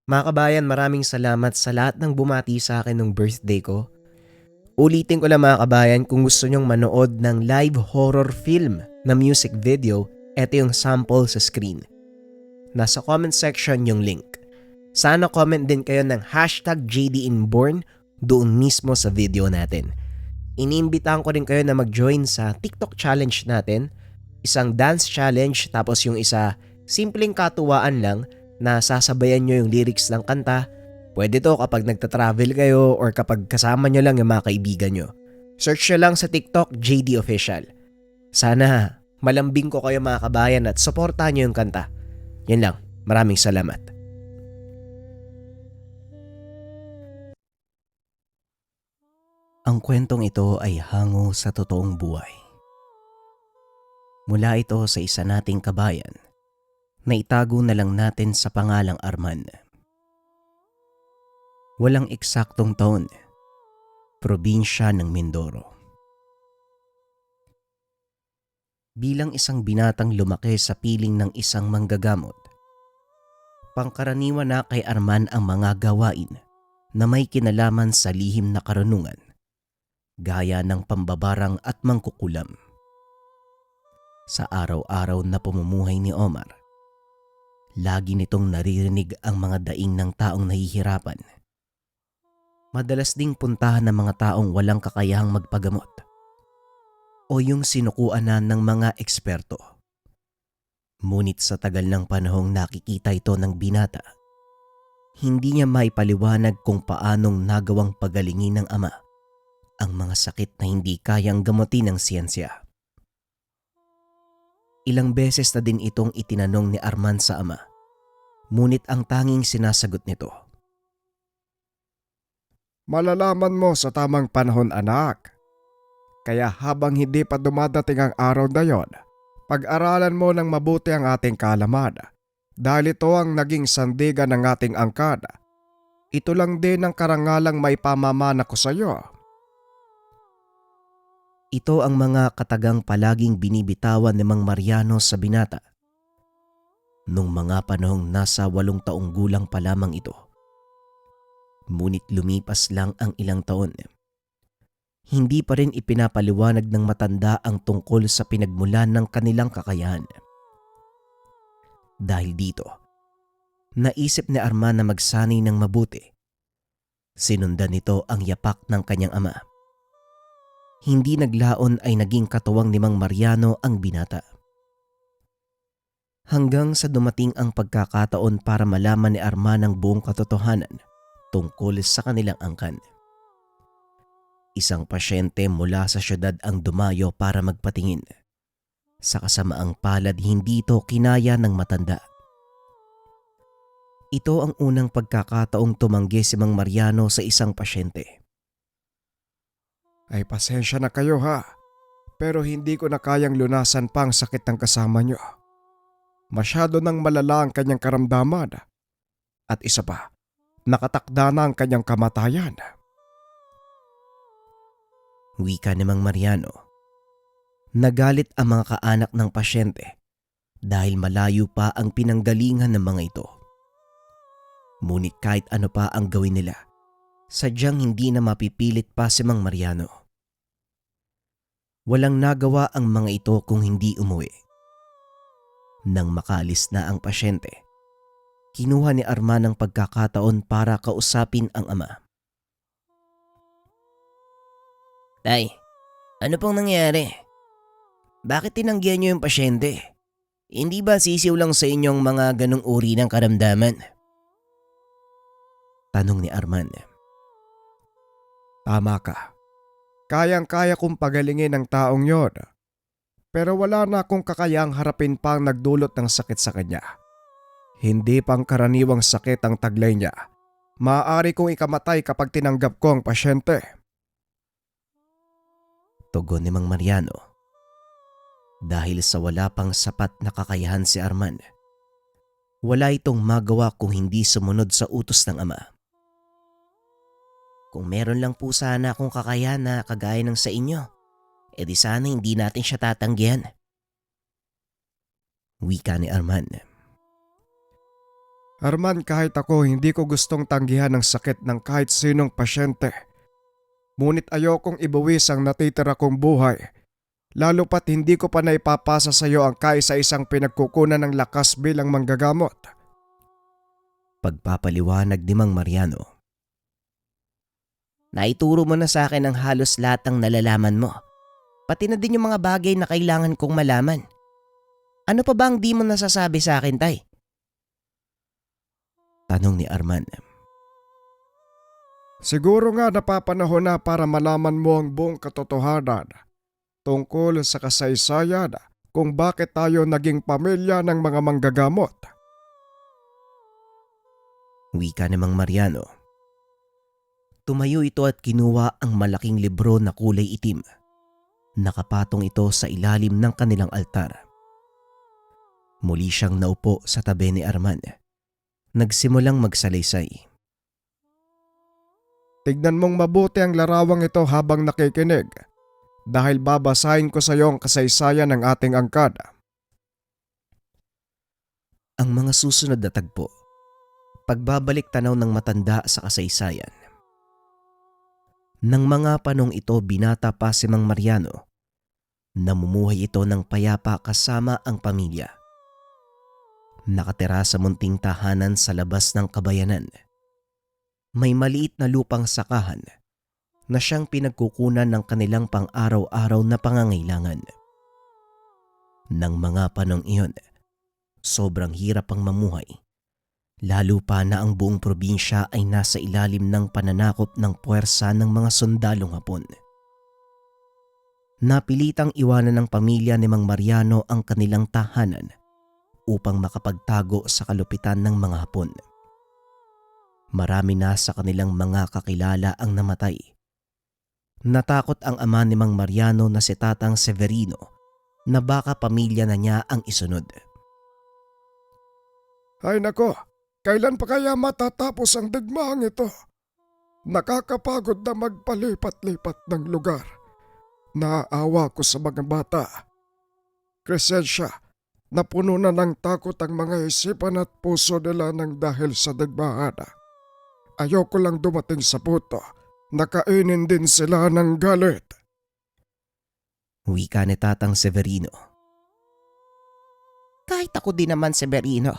Mga kabayan, maraming salamat sa lahat ng bumati sa akin nung birthday ko. Ulitin ko lang mga kabayan, kung gusto nyong manood ng live horror film na music video, eto yung sample sa screen. Nasa comment section yung link. Sana comment din kayo ng hashtag JDInborn doon mismo sa video natin. Iniimbitahan ko rin kayo na mag-join sa TikTok challenge natin. Isang dance challenge, tapos yung isa simpleng katuwaan lang na sasabayan nyo yung lyrics ng kanta. Pwede to kapag nagta-travel kayo or kapag kasama nyo lang yung mga kaibigan nyo. Search nyo lang sa TikTok JD Official. Sana malambing ko kayo mga kabayan at supportahan nyo yung kanta. Yan lang. Maraming salamat. Ang kwentong ito ay hango sa totoong buhay. Mula ito sa isa nating kabayan na itago na lang natin sa pangalang Arman. Walang eksaktong taon, probinsya ng Mindoro. Bilang isang binatang lumaki sa piling ng isang manggagamot, pangkaraniwan na kay Arman ang mga gawain na may kinalaman sa lihim na karunungan, gaya ng pambabarang at mangkukulam. Sa araw-araw na pamumuhay ni Omar, lagi nitong naririnig ang mga daing ng taong nahihirapan. Madalas ding puntahan ng mga taong walang kakayahang magpagamot o yung sinukuanan ng mga eksperto. Ngunit sa tagal ng panahong nakikita ito ng binata, hindi niya maipaliwanag kung paanong nagawang pagalingin ng ama ang mga sakit na hindi kayang gamutin ng siyensya. Ilang beses na din itong itinanong ni Arman sa ama, ngunit ang tanging sinasagot nito, Malalaman mo sa tamang panahon, anak. Kaya habang hindi pa dumadating ang araw na yon, pag-aralan mo ng mabuti ang ating kaalaman dahil ito ang naging sandigan ng ating angkan. Ito lang din ang karangalang may pamamana ko sa iyo. ito ang mga katagang palaging binibitawan ni Mang Mariano sa binata. Nung mga panahong nasa 8 taong gulang pa lamang ito. Ngunit lumipas lang ang ilang taon. Hindi pa rin ipinapaliwanag ng matanda ang tungkol sa pinagmulan ng kanilang kakayahan. Dahil dito, naisip ni Arman na magsanay ng mabuti. Sinundan nito ang yapak ng kanyang ama. Hindi naglaon ay naging katuwang ni Mang Mariano ang binata. Hanggang sa dumating ang pagkakataon para malaman ni Arman ang buong katotohanan tungkol sa kanilang angkan. Isang pasyente mula sa syudad ang dumayo para magpatingin. Sa kasamaang palad, hindi ito kinaya ng matanda. Ito ang unang pagkakataong tumanggi si Mang Mariano sa isang pasyente. Ay pasensya na kayo ha, pero hindi ko na kayang lunasan pa ang sakit ng kasama niyo. Masyado nang malala ang kanyang karamdaman. At isa pa, nakatakda na ang kanyang kamatayan. Wika ni Mang Mariano. Nagalit ang mga kaanak ng pasyente dahil malayo pa ang pinanggalingan ng mga ito. Ngunit kahit ano pa ang gawin nila, sadyang hindi na mapipilit pa si Mang Mariano. Walang nagawa ang mga ito kung hindi umuwi. Nang makaalis na ang pasyente, kinuha ni Arman ang pagkakataon para kausapin ang ama. Tay, ano pong nangyari? Bakit tinanggihan niyo yung pasyente? Hindi ba sisiw lang sa inyong mga ganong uri ng karamdaman? Tanong ni Arman. Tama ka. Kayang-kaya kong pagalingin ang taong yon. Pero wala na akong kakayang harapin pa ang nagdulot ng sakit sa kanya. Hindi pang karaniwang sakit ang taglay niya. Maaari kong ikamatay kapag tinanggap ko ang pasyente. Tugon ni Mang Mariano. Dahil sa wala pang sapat na kakayahan si Arman, wala itong magawa kung hindi sumunod sa utos ng ama. Kung meron lang po sana akong kakayahan na kagaya ng sa inyo, edi sana hindi natin siya tatanggihan. Wika ni Arman. Arman, kahit ako hindi ko gustong tanggihan ang sakit ng kahit sinong pasyente. Ngunit ayokong ibuwis ang natitira kong buhay. Lalo pat hindi ko pa naipapasa sa iyo ang kaisa-isang pinagkukunan ng lakas bilang manggagamot. Pagpapaliwanag ni Mang Mariano. Naituro mo na sa akin ang halos lahat ng nalalaman mo. Pati na din yung mga bagay na kailangan kong malaman. Ano pa ba ang di mo nasasabi sa akin, Tay? Tanong ni Arman. Siguro nga napapanahon na para malaman mo ang buong katotohanan tungkol sa kasaysayan kung bakit tayo naging pamilya ng mga manggagamot. Wika ni Mang Mariano. Tumayo ito at kinuha ang malaking libro na kulay itim. Nakapatong ito sa ilalim ng kanilang altar. Muli siyang naupo sa tabi ni Arman. Nagsimulang magsalaysay. Tignan mong mabuti ang larawang ito habang nakikinig dahil babasahin ko sa iyo ang kasaysayan ng ating angkan. Ang mga susunod na tagpo. Pagbabalik tanaw ng matanda sa kasaysayan. Nang mga panong ito binata pa si Mang Mariano, namumuhay ito ng payapa kasama ang pamilya. Nakatira sa munting tahanan sa labas ng kabayanan. May maliit na lupang sakahan na siyang pinagkukunan ng kanilang pang-araw-araw na pangangailangan. Nang mga panong iyon, sobrang hirap ang mamuhay. Lalo pa na ang buong probinsya ay nasa ilalim ng pananakop ng puwersa ng mga sundalong Hapon. Napilitang iwanan ng pamilya ni Mang Mariano ang kanilang tahanan upang makapagtago sa kalupitan ng mga Hapon. Marami na sa kanilang mga kakilala ang namatay. Natakot ang ama ni Mang Mariano na si Tatang Severino na baka pamilya na niya ang isunod. Ay nako, kailan pa kaya matatapos ang digmaang ito? Nakakapagod na magpalipat-lipat ng lugar. Naaawa ko sa mga bata. Crescencia, napuno na ng takot ang mga isipan at puso nila ng dahil sa digmaan. Ayoko lang dumating sa puto. Nakainin din sila ng galit. Wika ni Tatang Severino. Kahit ako din naman, Severino.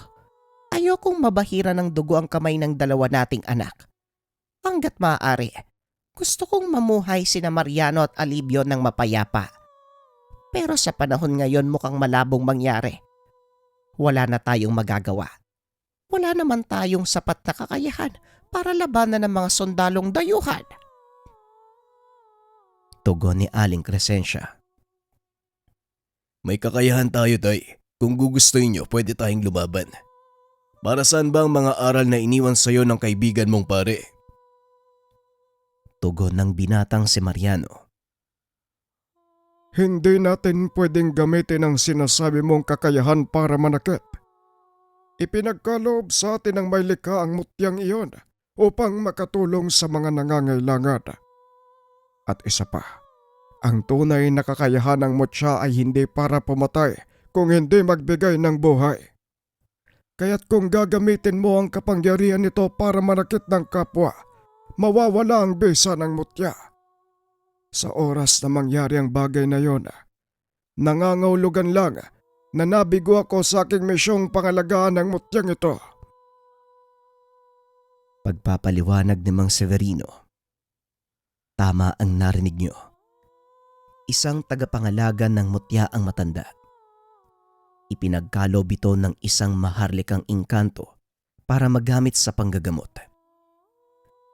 Ayokong mabahira ng dugo ang kamay ng dalawa nating anak. Hanggat maaari, gusto kong mamuhay sina Mariano at Alibio ng mapayapa. Pero sa panahon ngayon mukhang malabong mangyari. Wala na tayong magagawa. Wala naman tayong sapat na kakayahan para labanan ng mga sundalong dayuhan. Tugon ni Aling Crescencia. May kakayahan tayo, Tay. Kung gugustuhin nyo, pwede tayong lumaban. Para saan ba ang mga aral na iniwan sa'yo ng kaibigan mong pare? Tugon ng binatang si Mariano. Hindi natin pwedeng gamitin ang sinasabi mong kakayahan para manakit. Ipinagkaloob sa atin ng may likha ang mutyang iyon upang makatulong sa mga nangangailangan. At isa pa, ang tunay na kakayahan ng mutya ay hindi para pumatay kung hindi magbigay ng buhay. Kaya't kung gagamitin mo ang kapangyarihan nito para manakit ng kapwa, mawawala ang bisa ng mutya. Sa oras na mangyari ang bagay na yon, nangangahulugan lang na nabigo ako sa aking misyong pangalagaan ng mutyang ito. Pagpapaliwanag ni Mang Severino. Tama ang narinig niyo. Isang tagapangalaga ng mutya ang matanda. Ipinagkalob ito ng isang maharlikang engkanto para magamit sa panggagamot.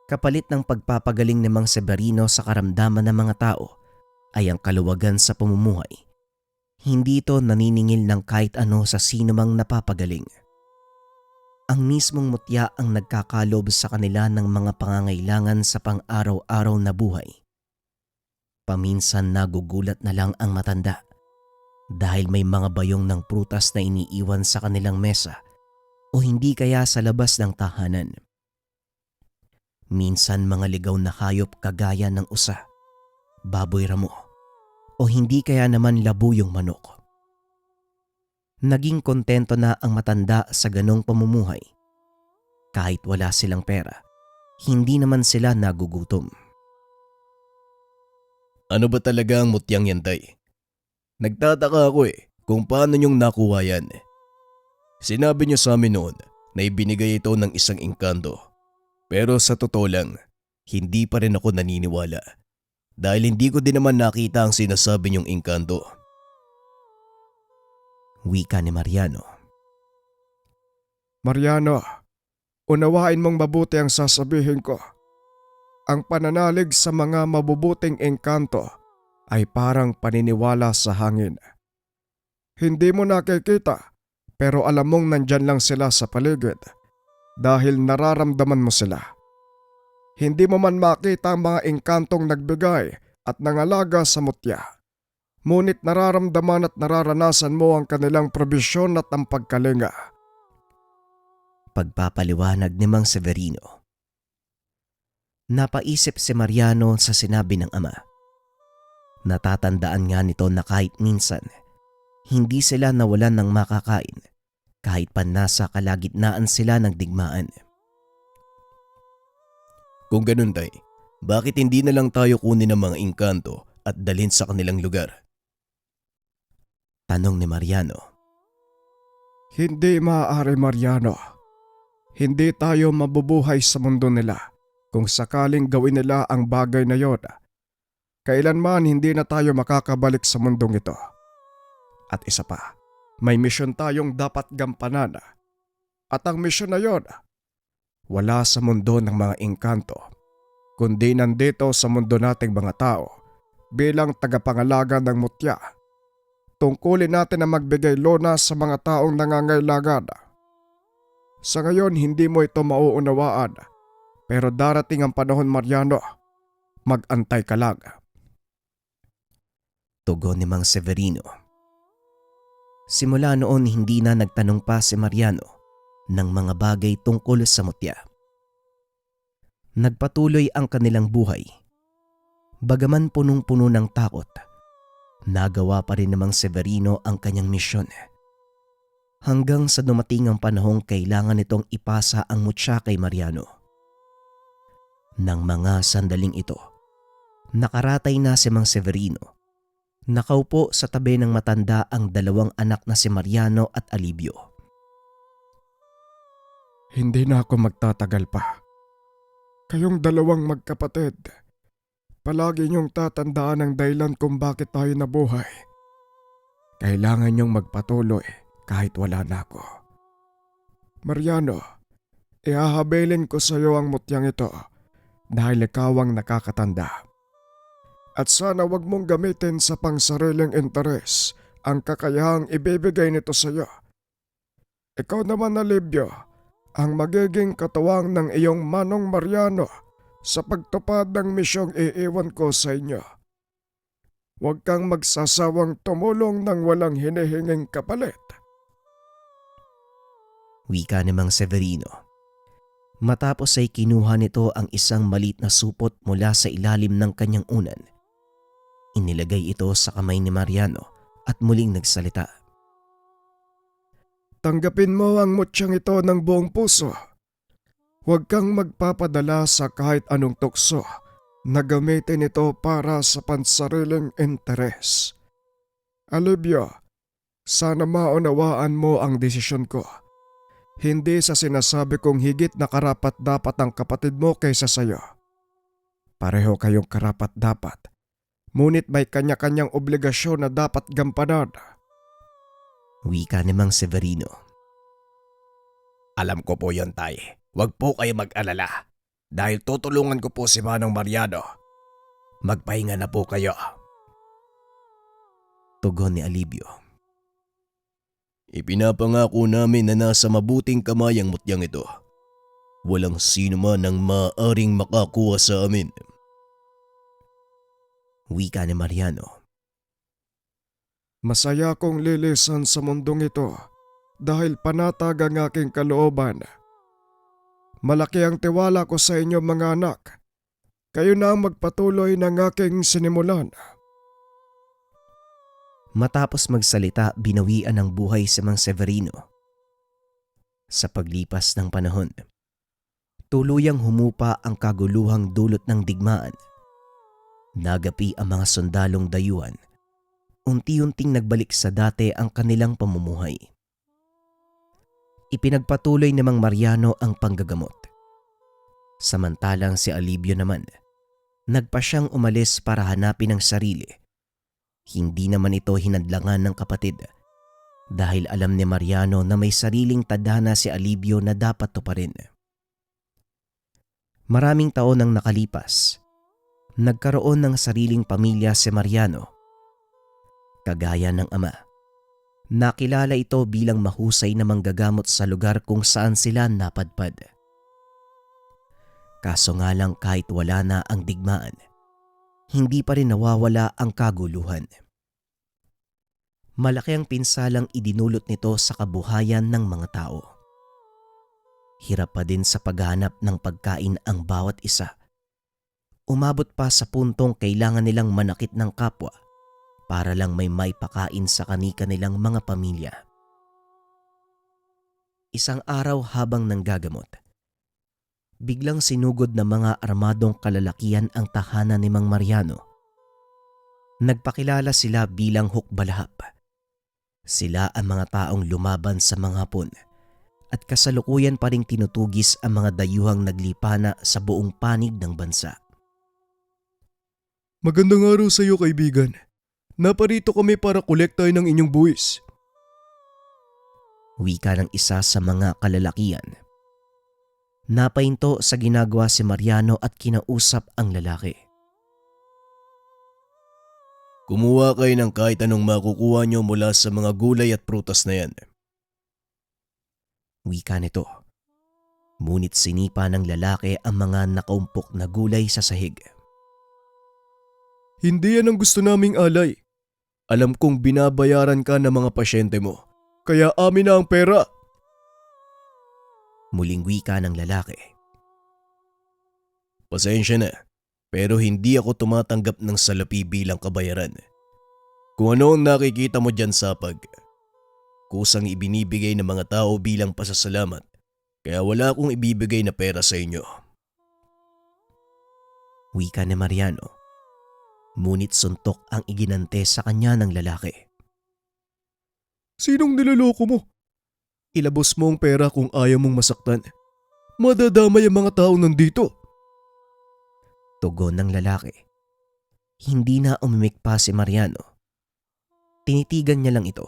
Kapalit ng pagpapagaling ni Mang Severino sa karamdaman ng mga tao ay ang kaluwagan sa pamumuhay. Hindi ito naniningil ng kahit ano sa sino mang napapagaling. Ang mismong mutya ang nagkakalob sa kanila ng mga pangangailangan sa pang-araw-araw na buhay. Paminsan nagugulat na lang ang matanda dahil may mga bayong ng prutas na iniiwan sa kanilang mesa o hindi kaya sa labas ng tahanan. Minsan mga ligaw na hayop kagaya ng usa, baboy ramo, o hindi kaya naman labuyong manok. Naging kontento na ang matanda sa ganong pamumuhay Kahit wala silang pera, hindi naman sila nagugutom. Ano ba talaga ang mutyang yan, Tay? Nagtataka ako kung paano niyong nakuha yan. Sinabi niyo sa amin noon na ibinigay ito ng isang engkanto. Pero sa totoo lang, hindi pa rin ako naniniwala. Dahil hindi ko din naman nakita ang sinasabi niyong engkanto. Wika ni Mariano. Mariano, unawain mong mabuti ang sasabihin ko. Ang pananalig sa mga mabubuting engkanto ay parang paniniwala sa hangin. Hindi mo nakikita pero alam mong nandyan lang sila sa paligid dahil nararamdaman mo sila. Hindi mo man makita ang mga engkantong nagbigay at nangalaga sa mutya. Ngunit nararamdaman at nararanasan mo ang kanilang probisyon at ang pagkalinga. Pagpapaliwanag ni Mang Severino. Napaisip si Mariano sa sinabi ng ama. Natatandaan nga nito na kahit minsan, hindi sila nawalan ng makakain kahit pa nasa kalagitnaan sila ng digmaan. Kung ganun, Tay, bakit hindi na lang tayo kunin ang mga engkanto at dalhin sa kanilang lugar? Tanong ni Mariano. Hindi maaari, Mariano. Hindi tayo mabubuhay sa mundo nila kung sakaling gawin nila ang bagay na yon. Kailanman hindi na tayo makakabalik sa mundong ito. At isa pa, may misyon tayong dapat gampanan. At ang misyon na yon, wala sa mundo ng mga engkanto, kundi nandito sa mundo nating mga tao bilang tagapangalaga ng mutya. Tungkulin natin na magbigay lona sa mga taong nangangailangan. Sa ngayon hindi mo ito mauunawaan, pero darating ang panahon, Mariano. Mag-antay ka lang. Tugon ni Mang Severino. Simula noon hindi na nagtanong pa si Mariano ng mga bagay tungkol sa mutya. Nagpatuloy ang kanilang buhay. Bagaman punong-puno ng takot, nagawa pa rin namang Severino ang kanyang misyon. Hanggang sa dumating ang panahong kailangan nitong ipasa ang mutya kay Mariano. Nang mga sandaling ito, nakaratay na si Mang Severino. Nakaupo sa tabi ng matanda ang dalawang anak na si Mariano at Alibio. Hindi na ako magtatagal pa. Kayong dalawang magkapatid, palagi niyong tatandaan ang dahilan kung bakit tayo nabuhay. Kailangan niyong magpatuloy kahit wala na ako. Mariano, ihahabilin ko sa iyo ang mutyang ito dahil ikaw ang nakakatanda. At sana wag mong gamitin sa pangsariling interes ang kakayahang ibibigay nito sa iyo. Ikaw naman, Alibio, ang magiging katuwang ng iyong manong Mariano sa pagtupad ng misyong iiwan ko sa inyo. Huwag kang magsasawang tumulong ng walang hinihinging kapalit. Wika ni Mang Severino. Matapos ay kinuha nito ang isang maliit na supot mula sa ilalim ng kanyang unan. Inilagay ito sa kamay ni Mariano at muling nagsalita. Tanggapin mo ang mutyang ito ng buong puso. Huwag kang magpapadala sa kahit anong tukso na gamitin ito para sa pansariling interes. Alibio, sana maunawaan mo ang desisyon ko. Hindi sa sinasabi kong higit na karapat-dapat ang kapatid mo kaysa sayo. Pareho kayong karapat-dapat, ngunit may kanya-kanyang obligasyon na dapat gampanan. Wika ni Mang Severino. Alam ko po yon, Tay. Huwag po kayo mag-alala. Dahil tutulungan ko po si Manong Mariano. Magpahinga na po kayo. Tugon ni Alibio. Ipinapangako namin na nasa mabuting kamay ang mutyang ito. Walang sino man ang maaaring makakuha sa amin. Wika ni Mariano. Masaya kong lilisan sa mundong ito dahil panatag ang aking kalooban. Malaki ang tiwala ko sa inyo, mga anak. Kayo na ang magpatuloy ng aking sinimulan. Matapos magsalita, binawian ng buhay si Mang Severino. Sa paglipas ng panahon, Tuluyang humupa ang kaguluhang dulot ng digmaan. Nagapi ang mga sundalong dayuhan. Unti-unting nagbalik sa dati ang kanilang pamumuhay. Ipinagpatuloy ni Mang Mariano ang panggagamot. Samantalang si Alibio naman, nagpa siyang umalis para hanapin ang sarili. Hindi naman ito hinadlangan ng kapatid dahil alam ni Mariano na may sariling tadhana si Alibio na dapat tuparin. Maraming taon ang nakalipas. Nagkaroon ng sariling pamilya si Mariano. Kagaya ng ama, nakilala ito bilang mahusay na manggagamot sa lugar kung saan sila napadpad. Kaso nga lang kahit wala na ang digmaan, hindi pa rin nawawala ang kaguluhan. Malaki ang pinsalang idinulot nito sa kabuhayan ng mga tao. Hirap pa din sa paghahanap ng pagkain ang bawat isa. Umabot pa sa puntong kailangan nilang manakit ng kapwa para lang may maipakain sa kani-kanilang mga pamilya. Isang araw habang nanggagamot, biglang sinugod ng mga armadong kalalakihan ang tahanan ni Mang Mariano. Nagpakilala sila bilang hukbalahap. Sila ang mga taong lumaban sa mga Hapon at kasalukuyan pa ring tinutugis ang mga dayuhang naglipana sa buong panig ng bansa. Magandang araw sa iyo, kaibigan. Naparito kami para kolektahin ng inyong buwis. Wika ng isa sa mga kalalakihan. Napahinto sa ginagawa si Mariano at kinausap ang lalaki. Kumuha kayo ng kahit anong makukuha nyo mula sa mga gulay at prutas na yan. Wika nito. Ngunit sinipa ng lalaki ang mga nakaumpok na gulay sa sahig. Hindi yan ang gusto naming alay. Alam kong binabayaran ka ng mga pasyente mo, kaya amin na ang pera. Muling wika ng lalaki. Pasensya na, pero hindi ako tumatanggap ng salapi bilang kabayaran. Kung ano ang nakikita mo dyan sapag, kusang ibinibigay ng mga tao bilang pasasalamat, kaya wala akong ibibigay na pera sa inyo. Wika ni Mariano. Ngunit suntok ang iginante sa kanya ng lalaki. Sinong niloloko mo? Ilabos mo ang pera kung ayaw mong masaktan. Madadamay ang mga tao nandito. Tugon ng lalaki. Hindi na umimik pa si Mariano. Tinitigan niya lang ito.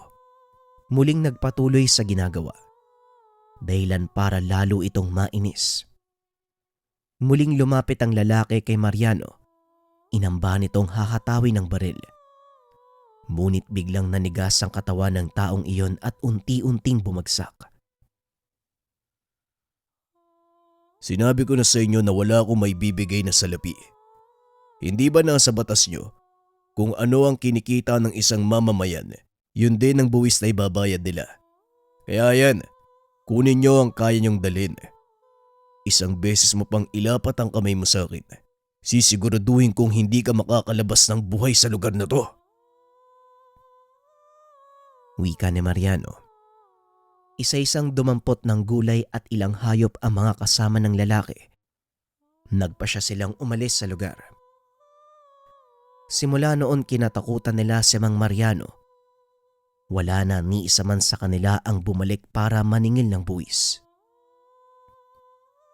Muling nagpatuloy sa ginagawa. Dahilan para lalo itong mainis. Muling lumapit ang lalaki kay Mariano. Inamba nitong hahatawi ng baril. Ngunit biglang nanigas ang katawan ng taong iyon at unti-unting bumagsak. Sinabi ko na sa inyo na wala akong maibibigay na salapi. Hindi ba nasa batas nyo? Kung ano ang kinikita ng isang mamamayan, yun din ang buwis na ibabayad nila. Kaya yan, kunin nyo ang kaya nyong dalhin. Isang beses mo pang ilapat ang kamay mo sa akin. Sisiguraduhin kong hindi ka makakalabas ng buhay sa lugar na to. Wika ni Mariano. Isa-isang dumampot ng gulay at ilang hayop ang mga kasama ng lalaki. Nagpa siya silang umalis sa lugar. Simula noon kinatakutan nila si Mang Mariano. Wala na ni isa man sa kanila ang bumalik para maningil ng buwis.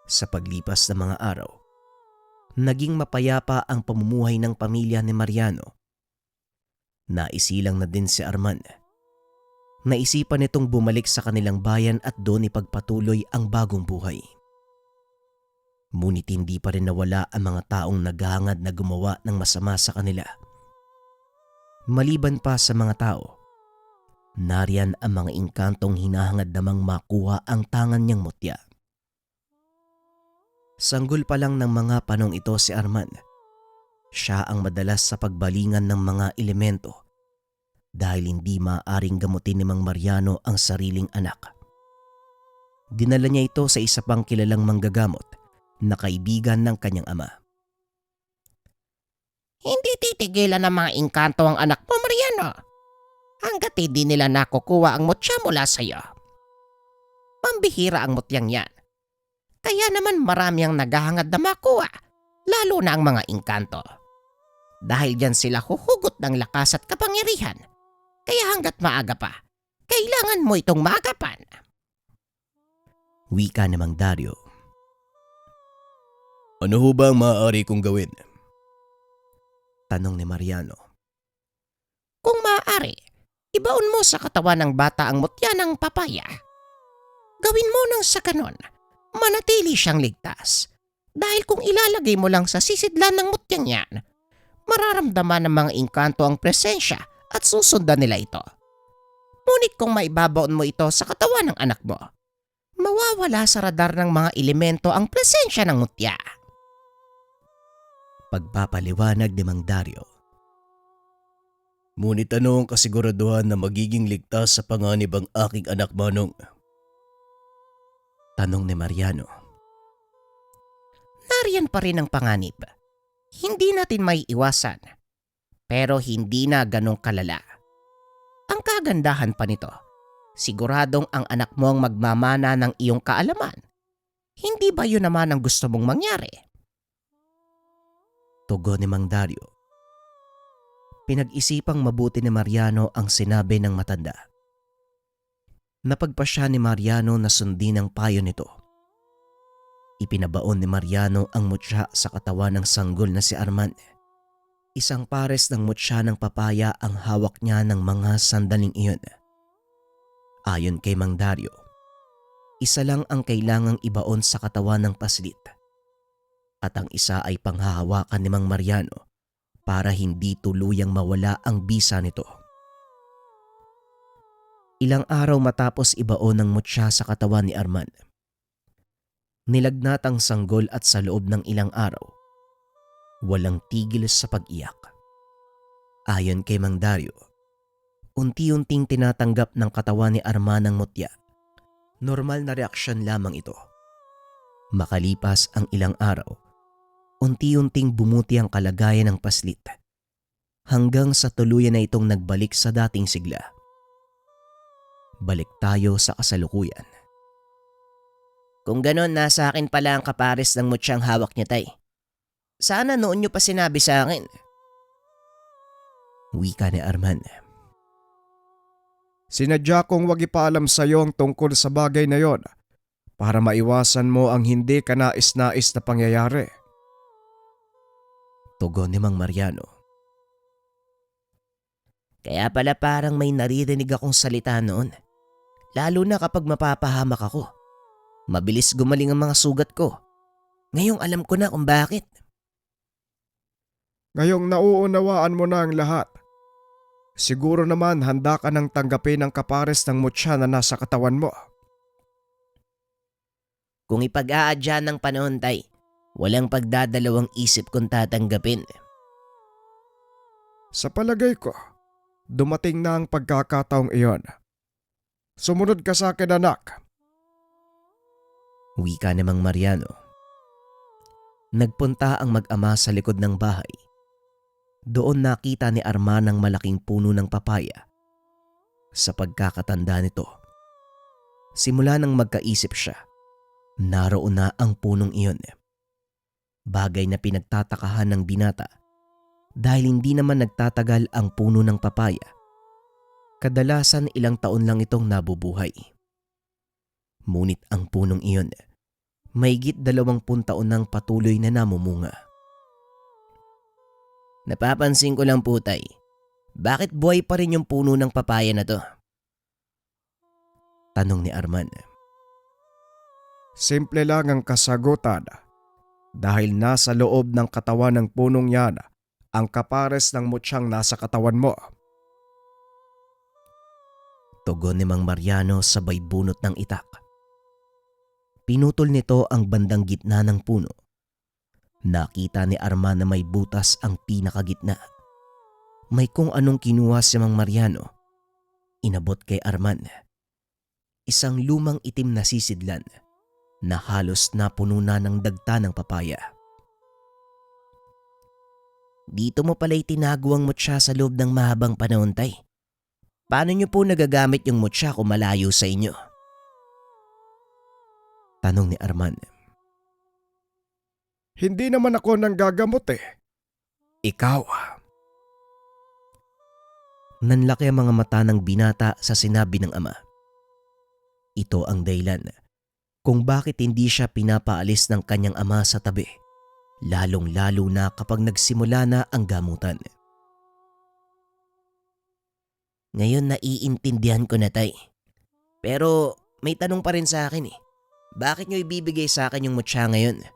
Sa paglipas ng mga araw, naging mapayapa ang pamumuhay ng pamilya ni Mariano. Naisilang na din si Arman. Naisipan nitong bumalik sa kanilang bayan at doon ipagpatuloy ang bagong buhay. Ngunit hindi pa rin nawala ang mga taong naghahangad na gumawa ng masama sa kanila. Maliban pa sa mga tao, nariyan ang mga engkantong hinahangad namang makuha ang tangan niyang mutya. Sanggol pa lang ng mga panong ito si Arman. Siya ang madalas sa pagbalingan ng mga elemento dahil hindi maaaring gamutin ni Mang Mariano ang sariling anak. Dinala niya ito sa isa pang kilalang manggagamot na kaibigan ng kanyang ama. Hindi titigilan ng mga engkanto ang anak mo, Mariano. Hanggat hindi nila nakukuha ang mutya mula sa iyo. Pambihira ang mutyang yan. Kaya naman marami ang naghahangad na makuha, lalo na ang mga engkanto. Dahil dyan sila huhugot ng lakas at kapangyarihan. Kaya hanggat maaga pa, kailangan mo itong maagapan. Wika ni Mang Dario. Ano ho ba ang maaari kong gawin? Tanong ni Mariano. Kung maaari, ibaon mo sa katawan ng bata ang mutya ng papaya. Gawin mo nang sa kanon, manatili siyang ligtas. Dahil kung ilalagay mo lang sa sisidlan ng mutyang yan, mararamdaman ng mga engkanto ang presensya at susundan nila ito. Ngunit kung maibabaon mo ito sa katawan ng anak mo, mawawala sa radar ng mga elemento ang presensya ng mutya. Pagpapaliwanag ni Mang Dario. Ngunit ano ang kasiguraduhan na magiging ligtas sa panganib ang aking anak, Manong? Tanong ni Mariano. Nariyan pa rin ang panganib. Hindi natin may iwasan. Pero hindi na ganong kalala. Ang kagandahan pa nito, siguradong ang anak mo ang magmamana ng iyong kaalaman. Hindi ba yun naman ang gusto mong mangyari? Tugon ni Mang Dario. Pinag-isipang mabuti ni Mariano ang sinabi ng matanda. Napagpasya ni Mariano na sundin ang payo nito. Ipinabaon ni Mariano ang mutya sa katawan ng sanggol na si Arman. Isang pares ng mutya ng papaya ang hawak niya ng mga sandaling iyon. Ayon kay Mang Dario, isa lang ang kailangang ibaon sa katawan ng paslit. At ang isa ay panghahawakan ni Mang Mariano para hindi tuluyang mawala ang bisa nito. Ilang araw matapos ibaon ng mutya sa katawan ni Arman, nilagnat ang sanggol at sa loob ng ilang araw, walang tigil sa pag-iyak. Ayon kay Mang Dario, unti-unting tinatanggap ng katawan ni Arman ang mutya. Normal na reaksyon lamang ito. Makalipas ang ilang araw, unti-unting bumuti ang kalagayan ng paslit hanggang sa tuluyan na itong nagbalik sa dating sigla. Balik tayo sa kasalukuyan. Kung ganon, nasa akin pala ang kapares ng mutyang hawak niya, tay. Sana noon niyo pa sinabi sa akin. Wika ni Arman. Sinadya kong wag ipaalam sa iyo ang tungkol sa bagay na yon para maiwasan mo ang hindi ka nais-nais na pangyayari. Tugon ni Mang Mariano. Kaya pala parang may naririnig akong salita noon. Lalo na kapag mapapahamak ako. Mabilis gumaling ang mga sugat ko. Ngayong alam ko na kung bakit. Ngayong nauunawaan mo na ang lahat. Siguro naman handa ka nang tanggapin ang kapares ng mutya na nasa katawan mo. Kung ipag-aadya ng panahon, tay, walang pagdadalawang isip kung tatanggapin. Sa palagay ko, dumating na ang pagkakataong iyon. Sumunod ka sa akin, anak. Wika ni Mang Mariano. Nagpunta ang mag-ama sa likod ng bahay. Doon nakita ni Arman ang malaking puno ng papaya. Sa pagkakatanda nito, simula nang magkaisip siya, naroon na ang punong iyon. Bagay na pinagtatakahan ng binata dahil hindi naman nagtatagal ang puno ng papaya. Kadalasan ilang taon lang itong nabubuhay. Ngunit ang punong iyon, mahigit 20 taon nang patuloy na namumunga. Napapansin ko lang po, tay. Bakit buhay pa rin yung puno ng papaya na to? Tanong ni Arman. Simple lang ang kasagutan. Dahil nasa loob ng katawan ng punong yan ang kapares ng mutyang nasa katawan mo. Tugon ni Mang Mariano sabay bunot ng itak. Pinutol nito ang bandang gitna ng puno. Nakita ni Arman na may butas ang pinakagitna. May kung anong kinuha si Mang Mariano. Inabot kay Arman. Isang lumang itim na sisidlan na halos napuno na ng dagta ng papaya. Dito mo pala itinago ang mutya sa loob ng mahabang panahon, tay. Paano niyo po nagagamit yung mutya kung malayo sa inyo? Tanong ni Arman. Hindi naman ako nanggagamot eh. Ikaw. Nanlaki ang mga mata ng binata sa sinabi ng ama. Ito ang dahilan kung bakit hindi siya pinapaalis ng kanyang ama sa tabi, lalong-lalo na kapag nagsimula na ang gamutan. Ngayon naiintindihan ko na, tay. Pero may tanong pa rin sa akin eh. Bakit nyo ibibigay sa akin yung mutya ngayon?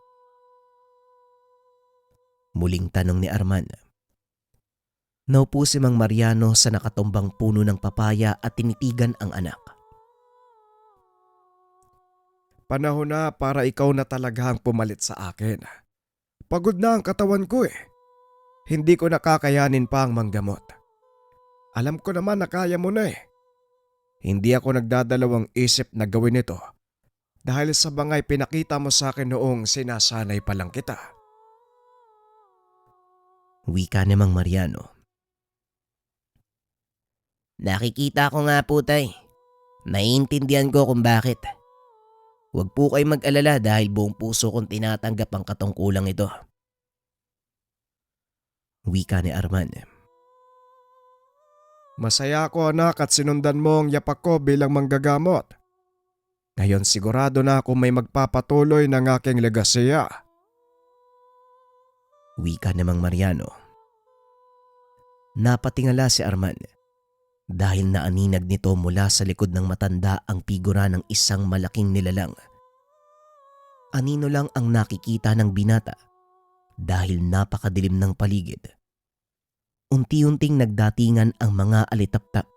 Muling tanong ni Arman. Naupo si Mang Mariano sa nakatumbang puno ng papaya at tinitigan ang anak. Panahon na para ikaw na talaga ang pumalit sa akin. Pagod na ang katawan ko eh. Hindi ko nakakayanin pa ang manggamot. Alam ko naman na kaya mo na eh. Hindi ako nagdadalawang isip na gawin ito dahil sa bangay pinakita mo sa akin noong sinasanay pa lang kita. Wika ni Mang Mariano. Nakikita ko nga po, tay. Naiintindihan ko kung bakit. Huwag po kayo mag-alala dahil buong puso kong tinatanggap ang katungkulang ito. Wika ni Arman. Masaya ako anak at sinundan mo ang yapak ko bilang manggagamot. Ngayon sigurado na ako may magpapatuloy ng aking legasiya. Wika ni Mang Mariano. Napatingala si Arman dahil naaninag nito mula sa likod ng matanda ang figura ng isang malaking nilalang. Anino lang ang nakikita ng binata dahil napakadilim ng paligid. Unti-unting nagdatingan ang mga alitaptap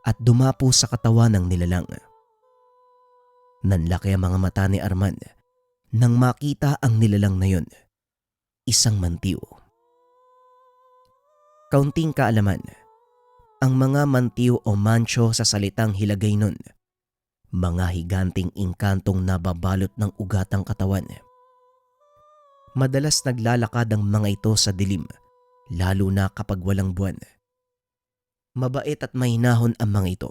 at dumapo sa katawan ng nilalang. Nanlaki ang mga mata ni Arman nang makita ang nilalang na yun. Isang mantiw. Kaunting kaalaman. Ang mga mantiw o mancho sa salitang Hilagay nun, mga higanting inkantong nababalot ng ugatang katawan. Madalas naglalakad ang mga ito sa dilim, lalo na kapag walang buwan. Mabait at mahinahon ang mga ito,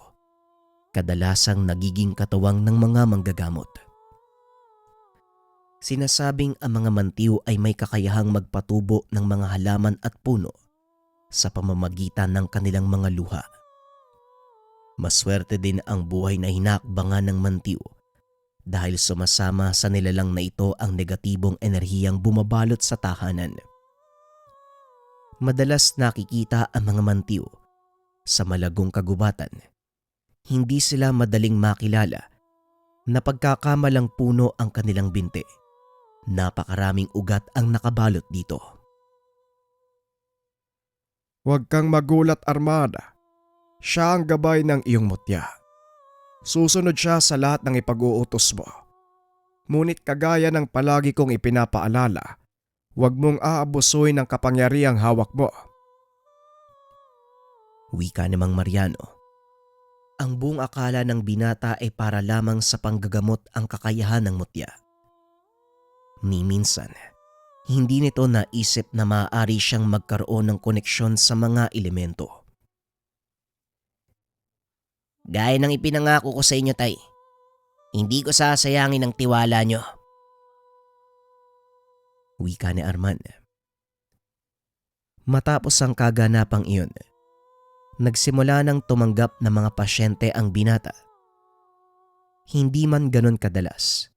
kadalasang nagiging katuwang ng mga manggagamot. Sinasabing ang mga mantiw ay may kakayahang magpatubo ng mga halaman at puno sa pamamagitan ng kanilang mga luha. Maswerte din ang buhay na hinakbangan ng mantiw dahil sumasama sa nilalang na ito ang negatibong enerhiyang bumabalot sa tahanan. Madalas nakikita ang mga mantiw sa malagong kagubatan. Hindi sila madaling makilala na pagkakamalang puno ang kanilang binti. Napakaraming ugat ang nakabalot dito. Huwag kang magulat, Armada. Siya ang gabay ng iyong mutya. Susunod siya sa lahat ng ipag-uutos mo. Ngunit kagaya ng palagi kong ipinapaalala, huwag mong aabusuin ang kapangyarihang hawak mo. Wika ni Mang Mariano. Ang buong akala ng binata ay para lamang sa panggagamot ang kakayahan ng mutya. Ni minsan, hindi nito naisip na maaari siyang magkaroon ng koneksyon sa mga elemento. Gaya ng ipinangako ko sa inyo, tay, hindi ko sasayangin ang tiwala nyo. Wika ni Arman. Matapos ang kaganapang iyon, nagsimula nang tumanggap ng mga pasyente ang binata. Hindi man ganon kadalas.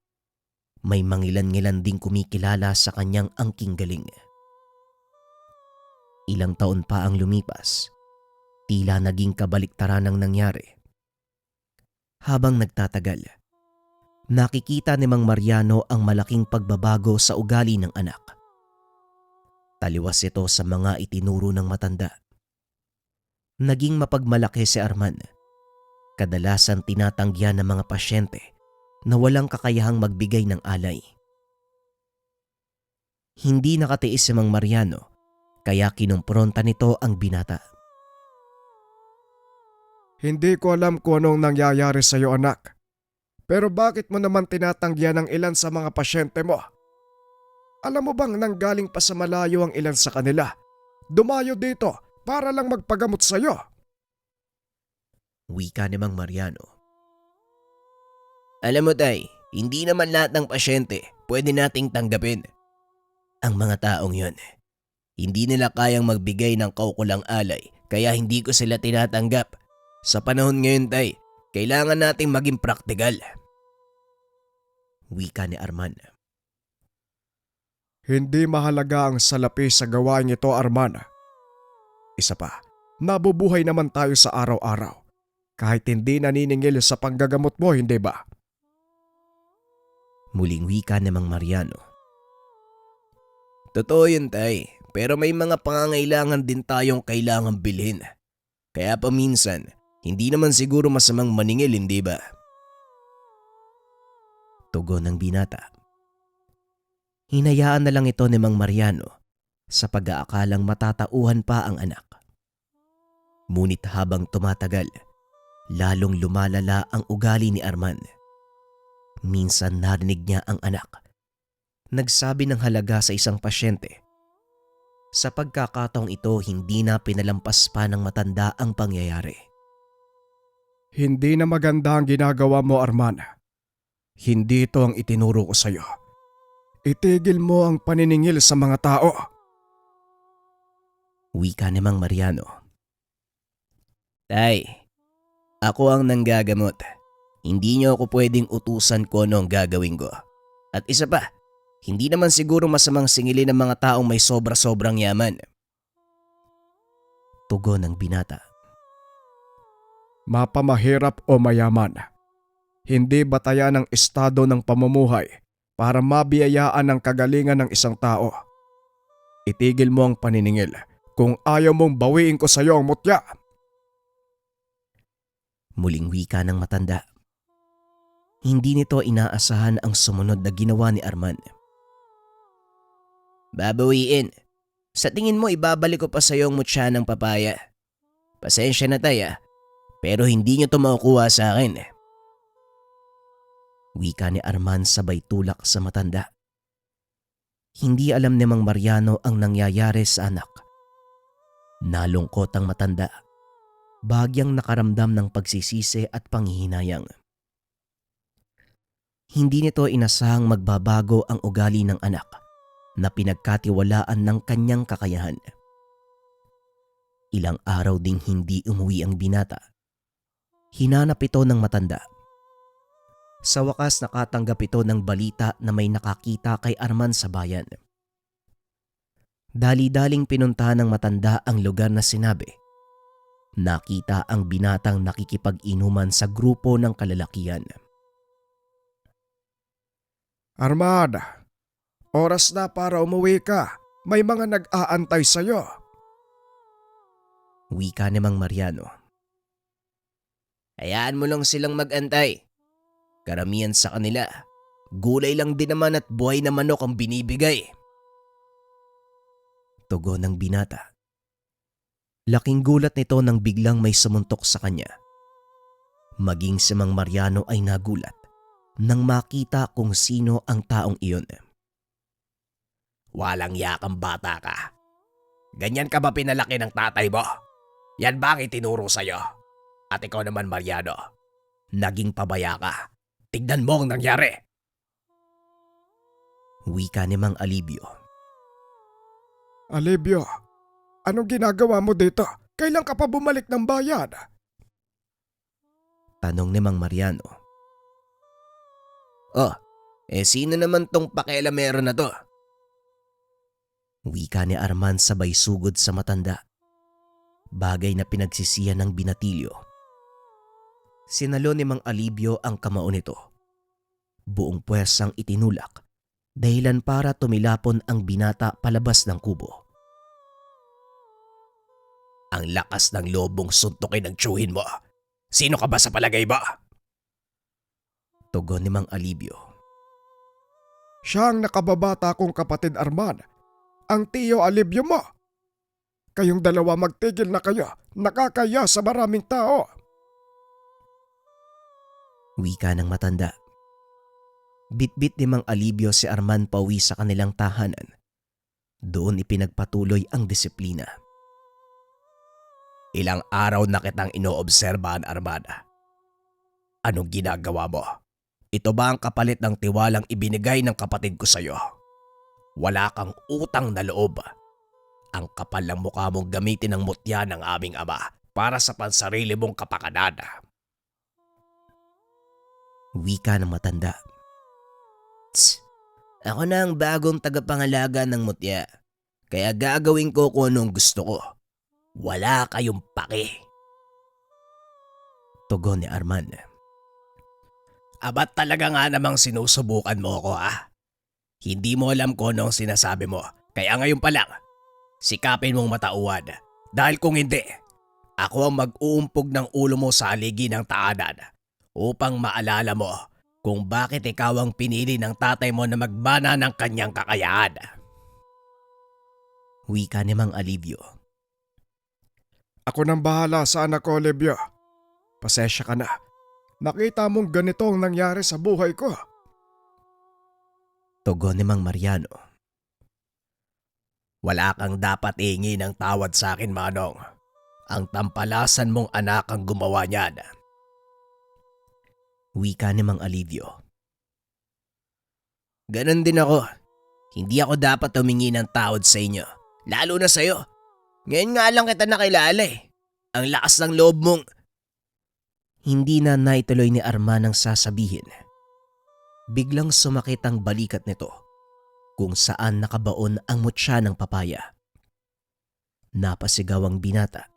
May mangilan-ngilan ding kumikilala sa kanyang angking galing. Ilang taon pa ang lumipas, tila naging kabaliktaran ang nangyari. Habang nagtatagal, nakikita ni Mang Mariano ang malaking pagbabago sa ugali ng anak. Taliwas ito sa mga itinuro ng matanda. Naging mapagmalaki si Arman. Kadalasan tinatanggihan ng mga pasyente na walang kakayahang magbigay ng alay. Hindi nakatiis si Mang Mariano kaya kinumpronta nito ang binata. Hindi ko alam kung anong nangyayari sa iyo, anak. Pero bakit mo naman tinatanggihan ang ilan sa mga pasyente mo? Alam mo bang nanggaling pa sa malayo ang ilan sa kanila? Dumayo dito para lang magpagamot sa iyo. Wika ni Mang Mariano. Alam mo, tay, hindi naman lahat ng pasyente pwede nating tanggapin. Ang mga taong yon, hindi nila kayang magbigay ng kaukulang alay kaya hindi ko sila tinatanggap. Sa panahon ngayon, Tay, kailangan nating maging praktikal. Wika ni Arman. Hindi mahalaga ang salapi sa gawain ito, Arman. Isa pa, nabubuhay naman tayo sa araw-araw. Kahit hindi naniningil sa panggagamot mo, hindi ba? Muling wika ni Mang Mariano. Totoo yun, Tay. Pero may mga pangangailangan din tayong kailangang bilhin. Kaya paminsan, hindi naman siguro masamang maningil, hindi ba? Tugon ng binata. Hinayaan na lang ito ni Mang Mariano sa pag-aakalang matatauhan pa ang anak. Ngunit habang tumatagal, lalong lumalala ang ugali ni Arman. Minsan narinig niya ang anak nagsabi ng halaga sa isang pasyente. Sa pagkakataong ito, hindi na pinalampas pa ng matanda ang pangyayari. Hindi na maganda ang ginagawa mo, Arman. Hindi ito ang itinuro ko sa iyo. Itigil mo ang paniningil sa mga tao. Wika ni Mang Mariano. Tay, ako ang nanggagamot. Hindi niyo ako pwedeng utusan ko ano ang gagawin ko. At isa pa, hindi naman siguro masamang singilin ng mga taong may sobra-sobrang yaman. Tugon ng binata. Mapamahirap o mayaman. Hindi batayan ng estado ng pamumuhay para mabiyayaan ang kagalingan ng isang tao. Itigil mo ang paniningil kung ayaw mong bawiin ko sa iyo ang mutya. Muling wika ng matanda. Hindi nito inaasahan ang sumunod na ginawa ni Arman. Babawiin. Sa tingin mo ibabalik ko pa sa iyo ang mutya ng papaya. Pasensya na, Tay, pero hindi niyo to makukuha sa akin. Wika ni Arman sabay tulak sa matanda. Hindi alam ni Mang Mariano ang nangyayari sa anak. Nalungkot ang matanda. Bagyang nakaramdam ng pagsisisi at panghihinayang. Hindi nito inasahang magbabago ang ugali ng anak na pinagkatiwalaan ng kanyang kakayahan. Ilang araw ding hindi umuwi ang binata. Hinanap ito ng matanda. Sa wakas nakatanggap ito ng balita na may nakakita kay Arman sa bayan. Dali-daling pinuntahan ng matanda ang lugar na sinabi. Nakita ang binatang nakikipag-inuman sa grupo ng kalalakihan. Arman, oras na para umuwi ka. May mga nag-aantay sa iyo. Wika ni Mang Mariano. Hayaan mo lang silang mag-antay. Karamihan sa kanila, gulay lang din naman at buhay na manok ang binibigay. Tugon ng binata. Laking gulat nito nang biglang may sumuntok sa kanya. Maging si Mang Mariano ay nagulat nang makita kung sino ang taong iyon. Walang yakang bata ka. Ganyan ka ba pinalaki ng tatay mo? Yan ba ang itinuro sa'yo? At ikaw naman, Mariano, naging pabaya ka. Tignan mo ang nangyari. Wika ni Mang Alibio. Alibio, anong ginagawa mo dito? Kailan ka pa bumalik ng bayan? Tanong ni Mang Mariano. Oh, sino naman tong pakialamero na to? Wika ni Arman sabay sugod sa matanda. Bagay na pinagsisiyan ng binatilyo. Sinalo ni Mang Alibio ang kamao nito. Buong puwersang itinulak dahilan para tumilapon ang binata palabas ng kubo. Ang lakas ng lobong suntukin ng tiyuhin mo. Sino ka ba sa palagay mo? Tugon ni Mang Alibio. Siya ang nakababata kong kapatid Arman. Ang tiyo Alibio mo. Kayong dalawa magtigil na kayo. Nakakaya sa maraming tao. Wika ng matanda. Bit-bit ni Mang Alibio si Arman pauwi sa kanilang tahanan. Doon ipinagpatuloy ang disiplina. Ilang araw na kitang inoobserbahan, Armada. Anong ginagawa mo? Ito ba ang kapalit ng tiwalang ibinigay ng kapatid ko sa'yo? Wala kang utang na loob. Ang kapal ng mukha mong gamitin ang mutya ng aming ama para sa pansarili mong kapakanan. Wika ng matanda. Tss, ako na ang bagong tagapangalaga ng mutya. Kaya gagawin ko kung anong gusto ko. Wala kayong pake. Tugon ni Arman. Abat talaga nga namang sinusubukan mo ko Hindi mo alam kung anong sinasabi mo. Kaya ngayon pa lang, sikapin mong matauhan. Dahil kung hindi, ako ang mag-uumpog ng ulo mo sa haligi ng taanan upang maalala mo kung bakit ikaw ang pinili ng tatay mo na magmana ng kanyang kakayahan. Wika ni Mang Alivio. Ako nang bahala sa anak ko, Olivia. Pasensya ka na. Nakita mong ganito ang nangyari sa buhay ko. Tugon ni Mang Mariano. Wala kang dapat ihingi ng tawad sa akin, Manong. Ang tampalasan mong anak ang gumawa niyan. Wika ni Mang Alivio. Ganon din ako. Hindi ako dapat humingi ng tawad sa inyo. Lalo na sa'yo. Ngayon nga lang kita nakilala Ang lakas ng loob mong... Hindi na naituloy ni Arman ang sasabihin. Biglang sumakit ang balikat nito kung saan nakabaon ang mutya ng papaya. Napasigaw ang binata.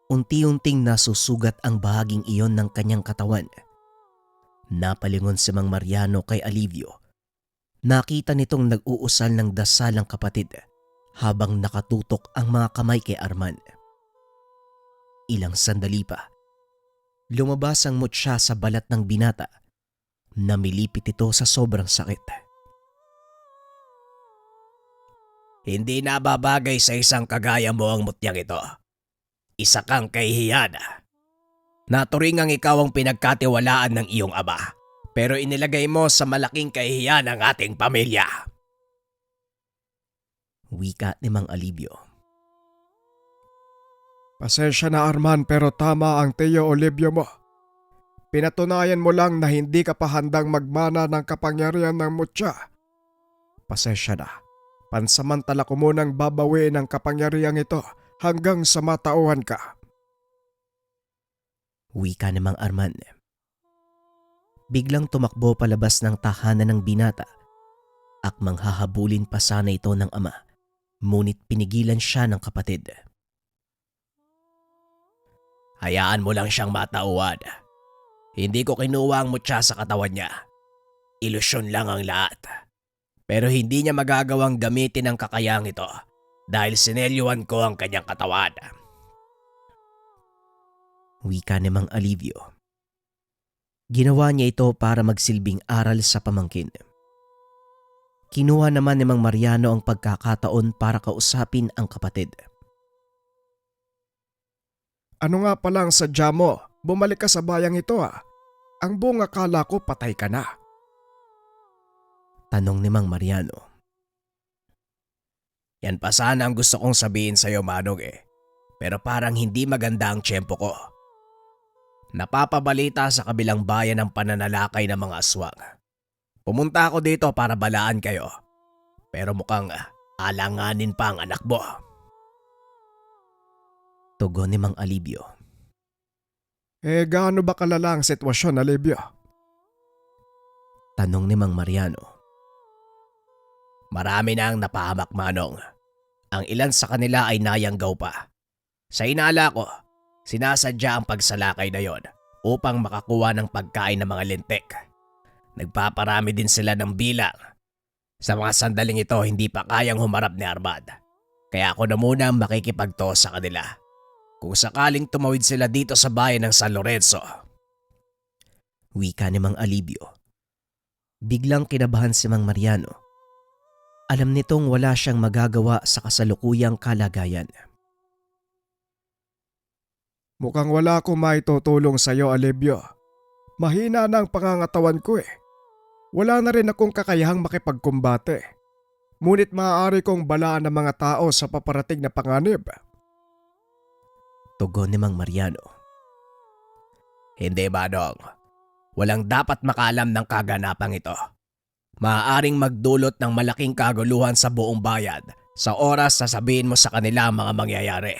Unti-unting nasusugat ang bahaging iyon ng kanyang katawan. Napalingon si Mang Mariano kay Alivio. Nakita nitong nag-uusal ng dasal ang kapatid habang nakatutok ang mga kamay kay Arman. Ilang sandali pa, lumabas ang mutya sa balat ng binata. Namilipit ito sa sobrang sakit. Hindi nababagay sa isang kagaya mo ang mutyang ito. Isa kang kahihiyan. Naturingang ikaw ang pinagkatiwalaan ng iyong ama, pero inilagay mo sa malaking kahihiyan ang ating pamilya. Wika ni Mang Alivio. Pasensya na, Arman, pero tama ang Tio Olivia mo. Pinatunayan mo lang na hindi ka pa handang magmana ng kapangyarihan ng mutya. Pasensya na. Pansamantala ko munang babawiin ang kapangyarihan ito hanggang sa matauhan ka. Wika ni Mang Arman. Biglang tumakbo palabas ng tahanan ng binata. Akmang hahabulin pa sana ito ng ama, ngunit pinigilan siya ng kapatid. Hayaan mo lang siyang matauhan. Hindi ko kinuha ang mutya sa katawan niya. Ilusyon lang ang lahat. Pero hindi niya magagawang gamitin ang kakayahang ito dahil sinelyuhan ko ang kanyang katawan. Wika ni Mang Alivio. Ginawa niya ito para magsilbing aral sa pamangkin. Kinuha naman ni Mang Mariano ang pagkakataon para kausapin ang kapatid. Ano nga palang sadya mo? Bumalik ka sa bayang ito Ang buong akala ko patay ka na. Tanong ni Mang Mariano. Yan pa sana ang gusto kong sabihin sa'yo, Manong Pero parang hindi maganda ang tiyempo ko. Napapabalita sa kabilang bayan ang pananalakay ng mga aswang. Pumunta ako dito para balaan kayo. Pero mukhang alanganin pa ang anak mo. Tugon ni Mang Alivio. Gaano ba kalala ang sitwasyon, Olivia? Tanong ni Mang Mariano. Marami na ang napahamak, Manong. Ang ilan sa kanila ay nayanggaw pa. Sa inala ko, sinasadya ang pagsalakay na yon upang makakuha ng pagkain ng mga lintik. Nagpaparami din sila ng bilang. Sa mga sandaling ito, hindi pa kayang humarap ni Armand. Kaya ako na muna ang makikipagto sa kanila. Kung sakaling tumawid sila dito sa bayan ng San Lorenzo. Wika ni Mang Alivio. Biglang kinabahan si Mang Mariano. Alam nitong wala siyang magagawa sa kasalukuyang kalagayan. Mukhang wala akong maitutulong sa iyo, Olivia. Mahina na ang pangangatawan ko Wala na rin akong kakayahang makipagkumbate. Ngunit maaari kong balaan ng mga tao sa paparating na panganib. Tugon ni Mang Mariano. Hindi, Manong. Walang dapat makaalam ng kaganapang ito. maaaring magdulot ng malaking kaguluhan sa buong bayan sa oras na sabihin mo sa kanila ang mga mangyayari.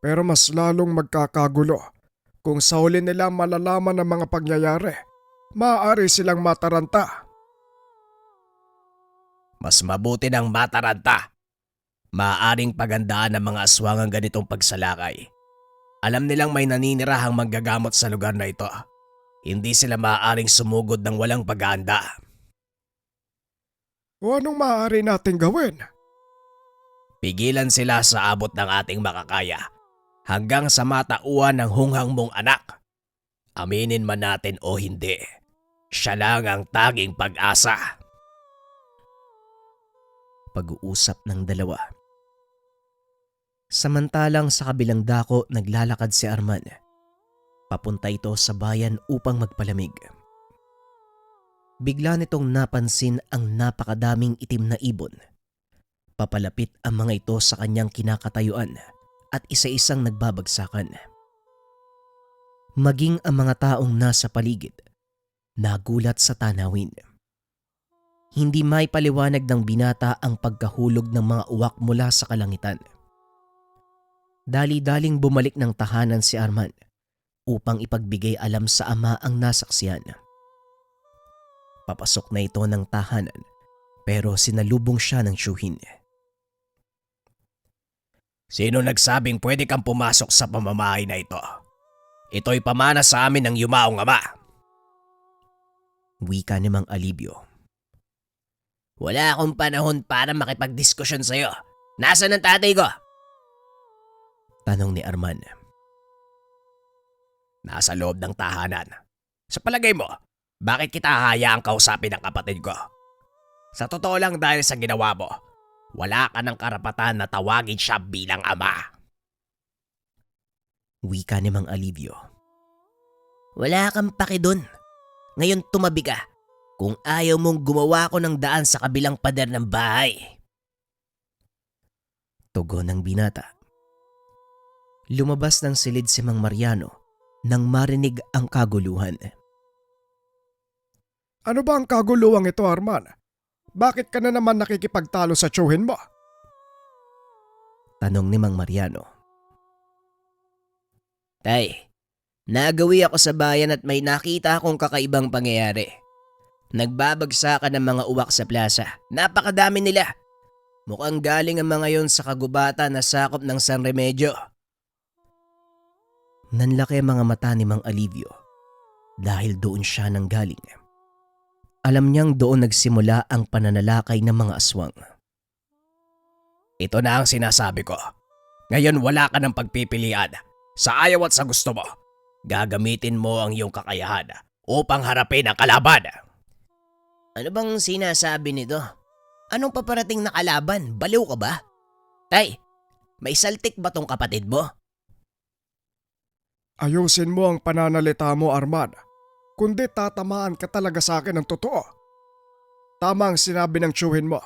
Pero mas lalong magkakagulo kung sa huli nila malalaman ang mga pangyayari. Maaari silang mataranta. Mas mabuti ng mataranta. Maaaring pagandaan ng mga aswang ang ganitong pagsalakay. Alam nilang may naninirahang manggagamot sa lugar na ito. Hindi sila maaaring sumugod ng walang paghahanda. O anong maaari nating gawin? Pigilan sila sa abot ng ating makakaya hanggang sa matauan ng hunghang mong anak. Aminin man natin o hindi, siya lang ang tanging pag-asa. Pag-uusap ng dalawa. Samantalang sa kabilang dako naglalakad si Arman. Papunta ito sa bayan upang magpalamig. Bigla nitong napansin ang napakadaming itim na ibon. Papalapit ang mga ito sa kanyang kinakatayuan at isa-isang nagbabagsakan. Maging ang mga taong nasa paligid, nagulat sa tanawin. Hindi may paliwanag ng binata ang pagkahulog ng mga uwak mula sa kalangitan. Dali-daling bumalik ng tahanan si Arman upang ipagbigay alam sa ama ang nasaksiyan. Papasok na ito ng tahanan pero sinalubong siya ng tiyuhin. Sino nagsabing pwede kang pumasok sa pamamahay na ito? Ito'y pamana sa amin ng yumaong ama. Wika ni Mang Alibio. Wala akong panahon para makipagdiskusyon sa'yo. Nasaan ang tatay ko? Tanong ni Arman. Nasa loob ng tahanan. Sa palagay mo, bakit kita hahayaang kausapin ng kapatid ko? Sa totoo lang dahil sa ginawa mo, wala ka ng karapatan na tawagin siya bilang ama. Wika ni Mang Alibio. Wala kang paki dun. Ngayon tumabi ka. Kung ayaw mong gumawa ko ng daan sa kabilang pader ng bahay. Tugon ng binata. Lumabas ng silid si Mang Mariano nang marinig ang kaguluhan. Ano ba ang kaguluhang ito, Arman? Bakit ka na naman nakikipagtalo sa tiyuhin mo? Tanong ni Mang Mariano. Tay, nagawi ako sa bayan at may nakita akong kakaibang pangyayari. Nagbabagsakan ng mga uwak sa plaza. Napakadami nila. Mukhang galing ang mga yon sa kagubatan na sakop ng San Remedyo. Nanlaki ang mga mata ni Mang Alibio dahil doon siya nanggaling. Alam niyang doon nagsimula ang pananalakay ng mga aswang. Ito na ang sinasabi ko. Ngayon wala ka ng pagpipilian. Sa ayaw at sa gusto mo, gagamitin mo ang iyong kakayahan upang harapin ang kalaban. Ano bang sinasabi nito? Anong paparating na kalaban? Baliw ka ba? Tay, may saltik ba tong kapatid mo? Ayusin mo ang pananalita mo, Arman. Kundi tatamaan ka talaga sa akin ng totoo. Tama ang sinabi ng tiyuhin mo.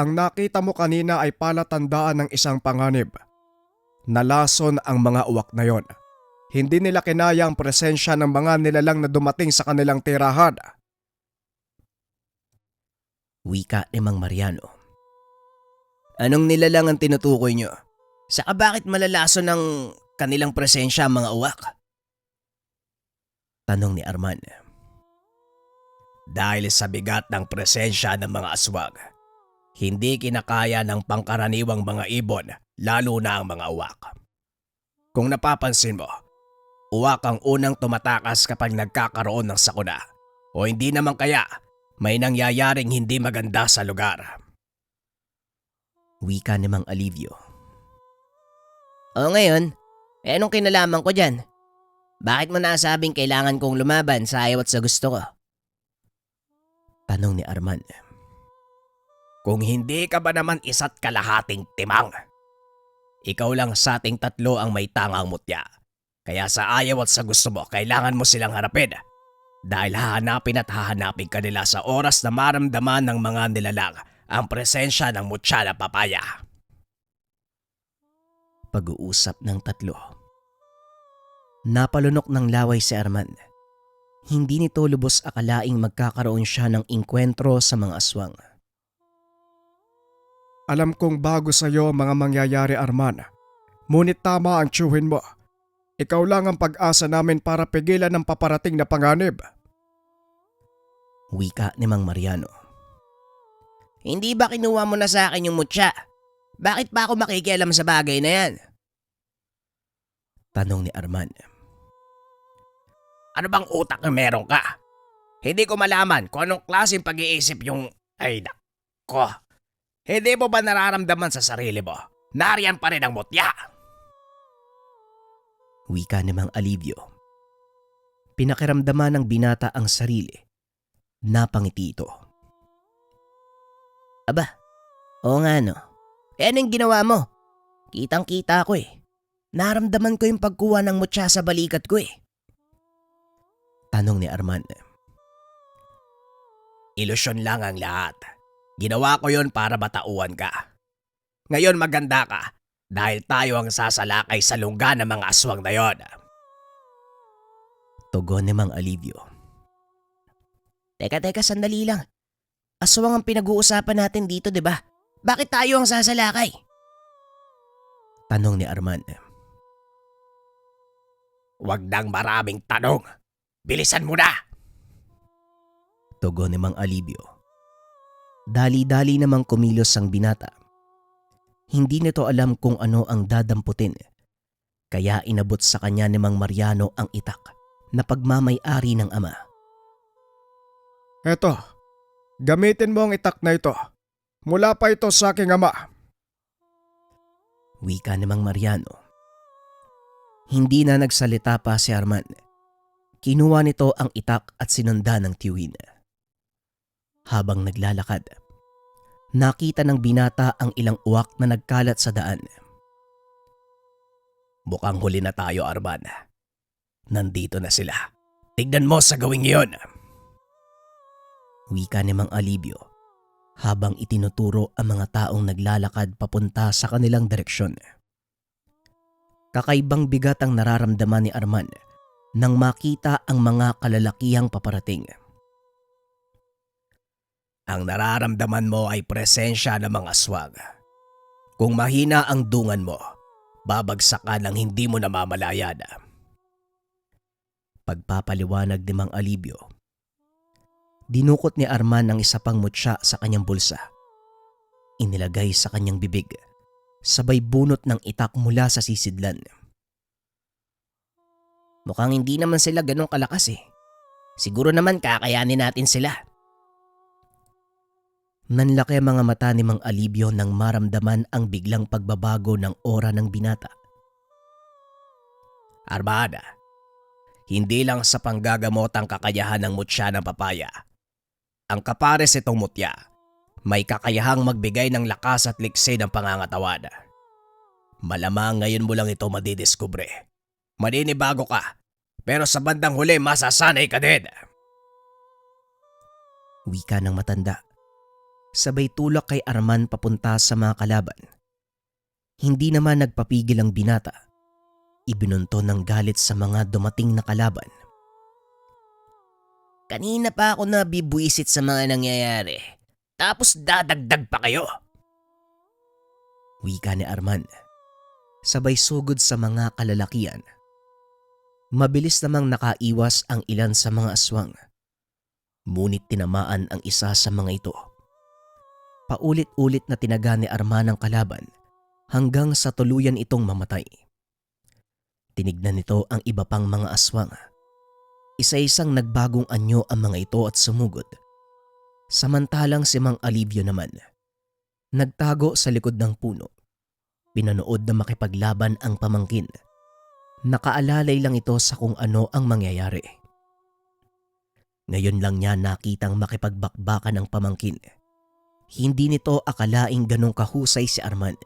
Ang nakita mo kanina ay palatandaan ng isang panganib. Nalason ang mga uwak na yon. Hindi nila kinaya ang presensya ng mga nilalang na dumating sa kanilang tirahan. Wika ni Mang Mariano. Anong nilalang ang tinutukoy nyo? Saka bakit malalason ng kanilang presensya ang mga uwak? Tanong ni Arman. Dahil sa bigat ng presensya ng mga aswang, hindi kinakaya ng pangkaraniwang mga ibon, lalo na ang mga uwak. Kung napapansin mo, uwak ang unang tumatakas kapag nagkakaroon ng sakuna o hindi naman kaya may nangyayaring hindi maganda sa lugar. Wika ni Mang Alivio. O ngayon, anong kinalaman ko dyan? Bakit mo nasabing kailangan kong lumaban sa ayaw at sa gusto ko? Tanong ni Arman. Kung hindi ka ba naman isa't kalahating timang? Ikaw lang sa ating tatlo ang may tangang mutya. Kaya sa ayaw at sa gusto mo, kailangan mo silang harapin. Dahil hahanapin at hahanapin ka nila sa oras na maramdaman ng mga nilalang ang presensya ng mutya na papaya. Pag-uusap ng tatlo. Napalunok ng laway si Arman. Hindi nito lubos akalaing magkakaroon siya ng inkwentro sa mga aswang. Alam kong bago sa iyo ang mga mangyayari, Arman. Ngunit tama ang tiyuhin mo. Ikaw lang ang pag-asa namin para pigilan ang paparating na panganib. Wika ni Mang Mariano. Hindi ba kinuha mo na sa akin yung mutya? Bakit pa ako makikialam sa bagay na yan? Tanong ni Arman. Ano bang utak na meron ka? Hindi ko malaman kung anong klaseng pag-iisip yung... Ay nako. Hindi mo ba nararamdaman sa sarili mo? Nariyan pa rin ang mutya. Wika ni Mang Alivio. Pinakiramdaman ng binata ang sarili. Napangiti ito. Aba, oo nga no. Eh anong ginawa mo? Kitang-kita ko eh. Naramdaman ko yung pagkuha ng mutya sa balikat ko eh. Tanong ni Arman. Ilusyon lang ang lahat. Ginawa ko yon para batauan ka. Ngayon maganda ka dahil tayo ang sasalakay sa lungga ng mga aswang na yon. Tugon ni Mang Alivio. Teka, sandali lang. Aswang ang pinag-uusapan natin dito, di ba? Bakit tayo ang sasalakay? Tanong ni Arman. Huwag nang maraming tanong. Bilisan mo na! Tugon ni Mang Alivio. Dali-dali namang kumilos ang binata. Hindi nito alam kung ano ang dadamputin. Kaya inabot sa kanya ni Mang Mariano ang itak na pagmamay-ari ng ama. Eto, gamitin mo ang itak na ito. Mula pa ito sa aking ama. Wika ni Mang Mariano. Hindi na nagsalita pa si Arman. Kinuha nito ang itak at sinundan ng tiyuhin. Habang naglalakad, nakita ng binata ang ilang uwak na nagkalat sa daan. Mukhang huli na tayo, Arman. Nandito na sila. Tignan mo sa gawing iyon. Wika ni Mang Alivio habang itinuturo ang mga taong naglalakad papunta sa kanilang direksyon. Kakaibang bigat ang nararamdaman ni Arman nang makita ang mga kalalakihang paparating. Ang nararamdaman mo ay presensya ng mga aswang. Kung mahina ang dungan mo, babagsak ka ng hindi mo namamalayan. Pagpapaliwanag ni Mang Alivio. Dinukot ni Arman ang isa pang mutya sa kanyang bulsa. Inilagay sa kanyang bibig, sabay bunot ng itak mula sa sisidlan. Mukhang hindi naman sila ganong kalakas eh. Siguro naman kakayanin natin sila. Nanlaki ang mga mata ni Mang Alivio nang maramdaman ang biglang pagbabago ng aura ng binata. Armada, hindi lang sa panggagamot ang kakayahan ng mutya ng papaya. Ang kapares itong mutya, may kakayahang magbigay ng lakas at liksi ng pangangatawan. Malamang ngayon mo lang ito madidiskubre. Maninibago ka, pero sa bandang huli masasanay ka din. Wika ng matanda. Sabay tulak kay Arman papunta sa mga kalaban. Hindi naman nagpapigil ang binata. Ibinunto ng galit sa mga dumating na kalaban. Kanina pa ako nabibuisit sa mga nangyayari. Tapos dadagdag pa kayo. Wika ni Arman. Sabay sugod sa mga kalalakian. Mabilis namang nakaiwas ang ilan sa mga aswang. Ngunit tinamaan ang isa sa mga ito. Paulit-ulit na tinaga ni Arman ang kalaban hanggang sa tuluyan itong mamatay. Tinignan nito ang iba pang mga aswang. Isa-isang nagbagong anyo ang mga ito at sumugod. Samantalang si Mang Alivio naman, nagtago sa likod ng puno. Pinanood na makipaglaban ang pamangkin. Nakaalalay lang ito sa kung ano ang mangyayari. Ngayon lang niya nakitang makipagbakbakan ang pamangkin. Hindi nito akalaing ganong kahusay si Arman.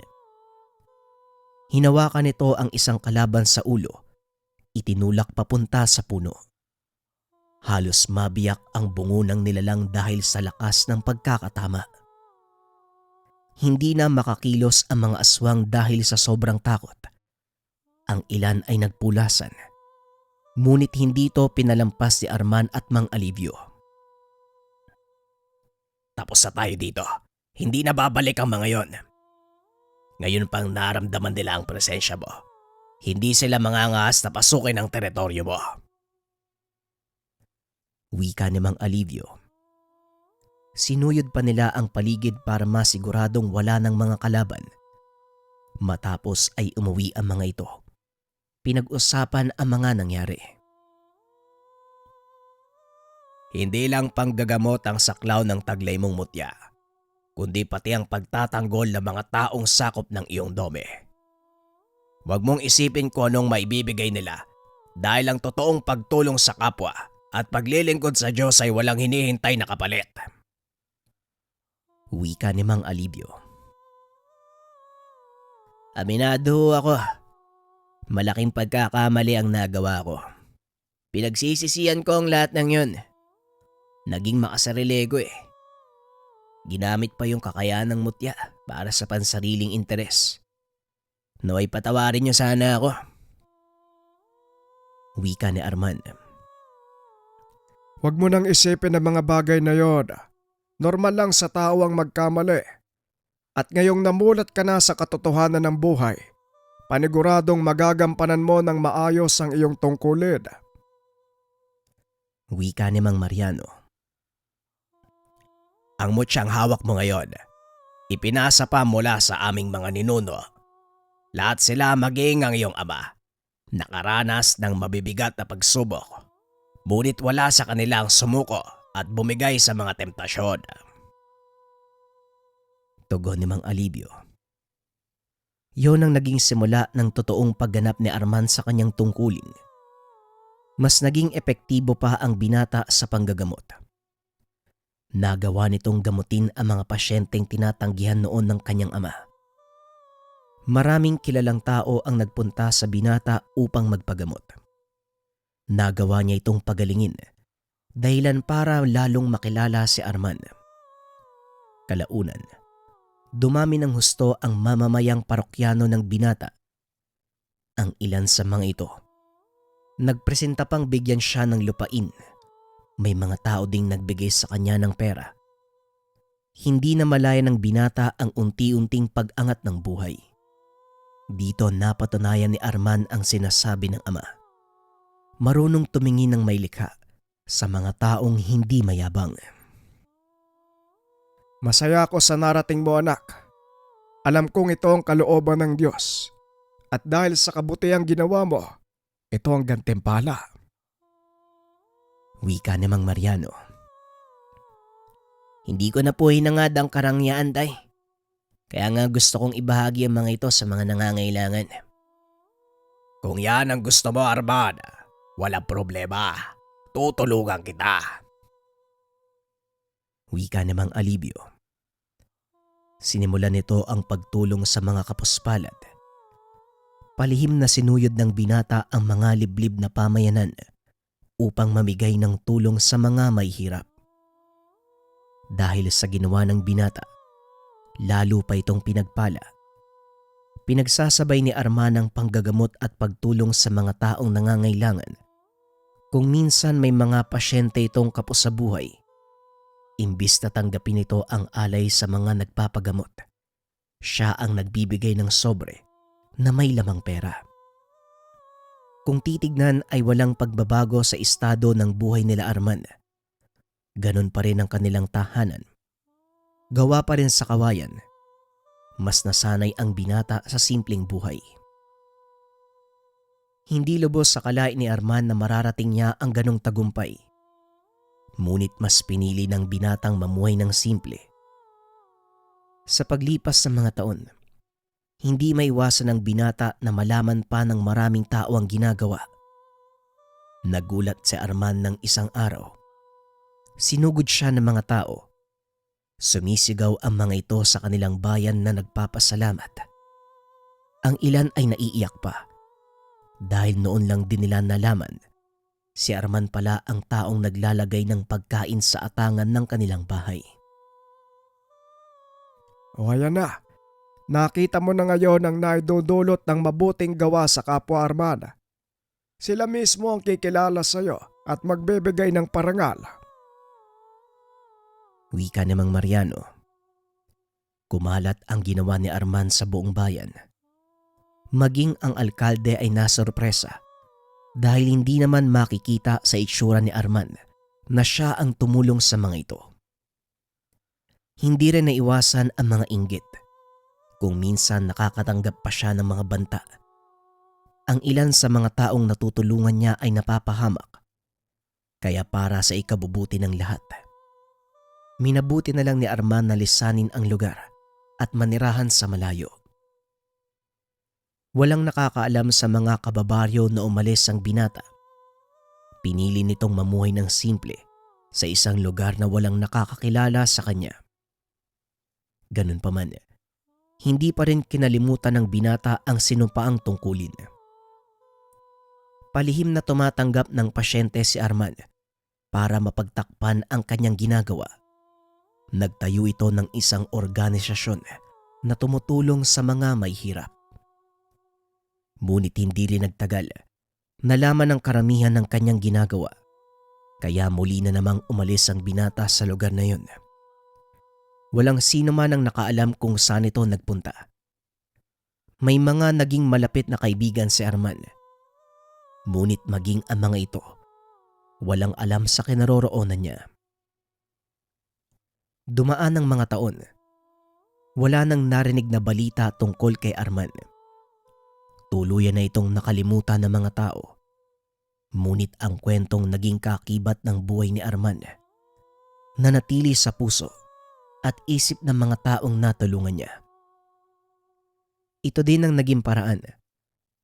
Hinawakan nito ang isang kalaban sa ulo. Itinulak papunta sa puno. Halos mabiyak ang bungo ng nilalang dahil sa lakas ng pagkakatama. Hindi na makakilos ang mga aswang dahil sa sobrang takot. Ang ilan ay nagpulasan. Ngunit hindi ito pinalampas ni Arman at Mang Alivio. Tapos na tayo dito. Hindi na babalik ang mga yon. Ngayon pang naramdaman nila ang presensya mo. Hindi sila mangangahas na pasukin ang teritoryo mo. Wika ni Mang Alivio. Sinuyod pa nila ang paligid para masiguradong wala ng mga kalaban. Matapos ay umuwi ang mga ito. Pinag-usapan ang mga nangyari. Hindi lang panggagamot ang saklaw ng taglay mong mutya, kundi pati ang pagtatanggol ng mga taong sakop ng iyong dome. Huwag mong isipin kung anong maibibigay nila dahil ang totoong pagtulong sa kapwa at paglilingkod sa Diyos ay walang hinihintay na kapalit. Wika ni Mang Alivio. Aminado ako. Malaking pagkakamali ang nagawa ko. Pinagsisisihan ko ang lahat ng yun. Naging makasarili ko eh. Ginamit pa yung kakayahan ng mutya para sa pansariling interes. Naway patawarin niyo sana ako. Wika ni Arman. Huwag mo nang isipin ang mga bagay na yon. Normal lang sa tao ang magkamali. At ngayong namulat ka na sa katotohanan ng buhay, paniguradong magagampanan mo ng maayos ang iyong tungkulin. Wika ni Mang Mariano. Ang mutyang hawak mo ngayon, ipinasa pa mula sa aming mga ninuno. Lahat sila maging ang iyong ama. Nakaranas ng mabibigat na pagsubok. Ngunit wala sa kanila ang sumuko at bumigay sa mga temptasyon. Tugon ni Mang Alivio. Yon ang naging simula ng totoong pagganap ni Arman sa kanyang tungkulin. Mas naging epektibo pa ang binata sa panggagamot. Nagawa nitong gamutin ang mga pasyenteng tinatanggihan noon ng kanyang ama. Maraming kilalang tao ang nagpunta sa binata upang magpagamot. Nagawa niya itong pagalingin, dahilan para lalong makilala si Arman. Kalaunan, dumami ng husto ang mamamayang parokyano ng binata. Ang ilan sa mga ito, nagpresenta pang bigyan siya ng lupain. May mga tao ding nagbigay sa kanya ng pera. Hindi na malaya ng binata ang unti-unting pag-angat ng buhay. Dito napatunayan ni Arman ang sinasabi ng ama. Marunong tumingin ng may likha sa mga taong hindi mayabang. Masaya ako sa narating mo, anak. Alam kong ito ang kalooban ng Diyos. At dahil sa kabutihang ginawa mo, ito ang gantimpala. Wika ni Mang Mariano. Hindi ko na po hinangad ang karangyaan, tay. Kaya nga gusto kong ibahagi ang mga ito sa mga nangangailangan. Kung yan ang gusto mo, Arman, walang problema. Tutulungan kita. Wika ni Mang Alivio. Sinimulan nito ang pagtulong sa mga kapuspalad. Palihim na sinuyod ng binata ang mga liblib na pamayanan upang mamigay ng tulong sa mga may hirap. Dahil sa ginawa ng binata, lalo pa itong pinagpala. Pinagsasabay ni Arman ang panggagamot at pagtulong sa mga taong nangangailangan. Kung minsan may mga pasyente itong kapusabuhay, imbis na tanggapin ito ang alay sa mga nagpapagamot, siya ang nagbibigay ng sobre na may lamang pera. Kung titignan ay walang pagbabago sa estado ng buhay nila Arman. Ganon pa rin ang kanilang tahanan. Gawa pa rin sa kawayan. Mas nasanay ang binata sa simpleng buhay. Hindi lubos sa kalain ni Arman na mararating niya ang ganong tagumpay. Ngunit mas pinili ng binatang mamuhay ng simple. Sa paglipas ng mga taon, hindi maiwasan ng binata na malaman pa ng maraming tao ang ginagawa. Nagulat si Arman ng isang araw. Sinugod siya ng mga tao. Sumisigaw ang mga ito sa kanilang bayan na nagpapasalamat. Ang ilan ay naiiyak pa. Dahil noon lang din nila nalaman, si Arman pala ang taong naglalagay ng pagkain sa atangan ng kanilang bahay. O ayan na. Nakita mo na ngayon ang naidudulot ng mabuting gawa sa kapwa Arman. Sila mismo ang kikilala sa'yo at magbebigay ng parangal. Wika namang Mariano. Kumalat ang ginawa ni Arman sa buong bayan. Maging ang alkalde ay nasorpresa dahil hindi naman makikita sa itsura ni Arman na siya ang tumulong sa mga ito. Hindi rin naiwasan ang mga inggit kung minsan nakakatanggap pa siya ng mga banta. Ang ilan sa mga taong natutulungan niya ay napapahamak. Kaya para sa ikabubuti ng lahat, minabuti na lang ni Arman na lisanin ang lugar at manirahan sa malayo. Walang nakakaalam sa mga kababaryo na umalis ang binata. Pinili nitong mamuhay ng simple sa isang lugar na walang nakakakilala sa kanya. Ganun pa man, hindi pa rin kinalimutan ng binata ang sinumpaang tungkulin. Palihim na tumatanggap ng pasyente si Arman para mapagtakpan ang kanyang ginagawa. Nagtayo ito ng isang organisasyon na tumutulong sa mga may hirap. Ngunit hindi rin nagtagal, nalaman ng karamihan ng kanyang ginagawa, kaya muli na namang umalis ang binata sa lugar na yun. Walang sino man ang nakaalam kung saan ito nagpunta. May mga naging malapit na kaibigan si Arman. Ngunit maging ang mga ito, walang alam sa kinaroroonan niya. Dumaan ang mga taon. Wala nang narinig na balita tungkol kay Arman. Tuluyan na itong nakalimutan ng mga tao. Ngunit ang kwentong naging kakibat ng buhay ni Arman, nanatili sa puso at isip ng mga taong natulungan niya. Ito din ang naging paraan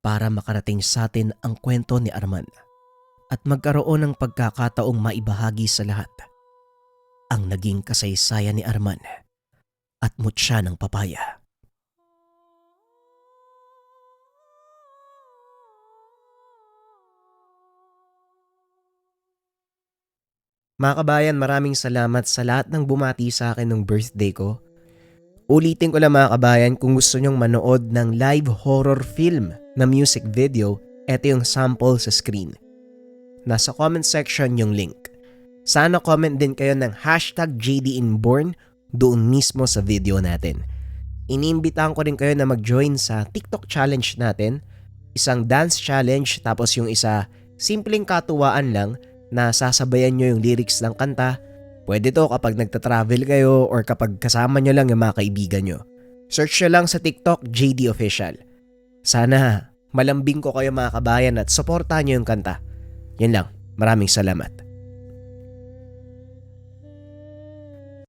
para makarating sa atin ang kwento ni Arman at magkaroon ng pagkakataong maibahagi sa lahat ang naging kasaysayan ni Arman at mutya ng papaya. Mga kabayan, maraming salamat sa lahat ng bumati sa akin ng birthday ko. Ulitin ko lang mga kabayan, kung gusto nyong manood ng live horror film na music video, eto yung sample sa screen. Nasa comment section yung link. Sana comment din kayo ng #JDInborn doon mismo sa video natin. Iniimbitahan ko rin kayo na mag-join sa TikTok challenge natin. Isang dance challenge, tapos yung isa simpleng katuwaan lang na sasabayan nyo yung lyrics ng kanta. Pwede to kapag nagta-travel kayo or kapag kasama nyo lang yung mga kaibigan nyo. Search nyo lang sa TikTok, JD Official. Sana malambing ko kayo mga kabayan at supportahan nyo yung kanta. Yan lang. Maraming salamat.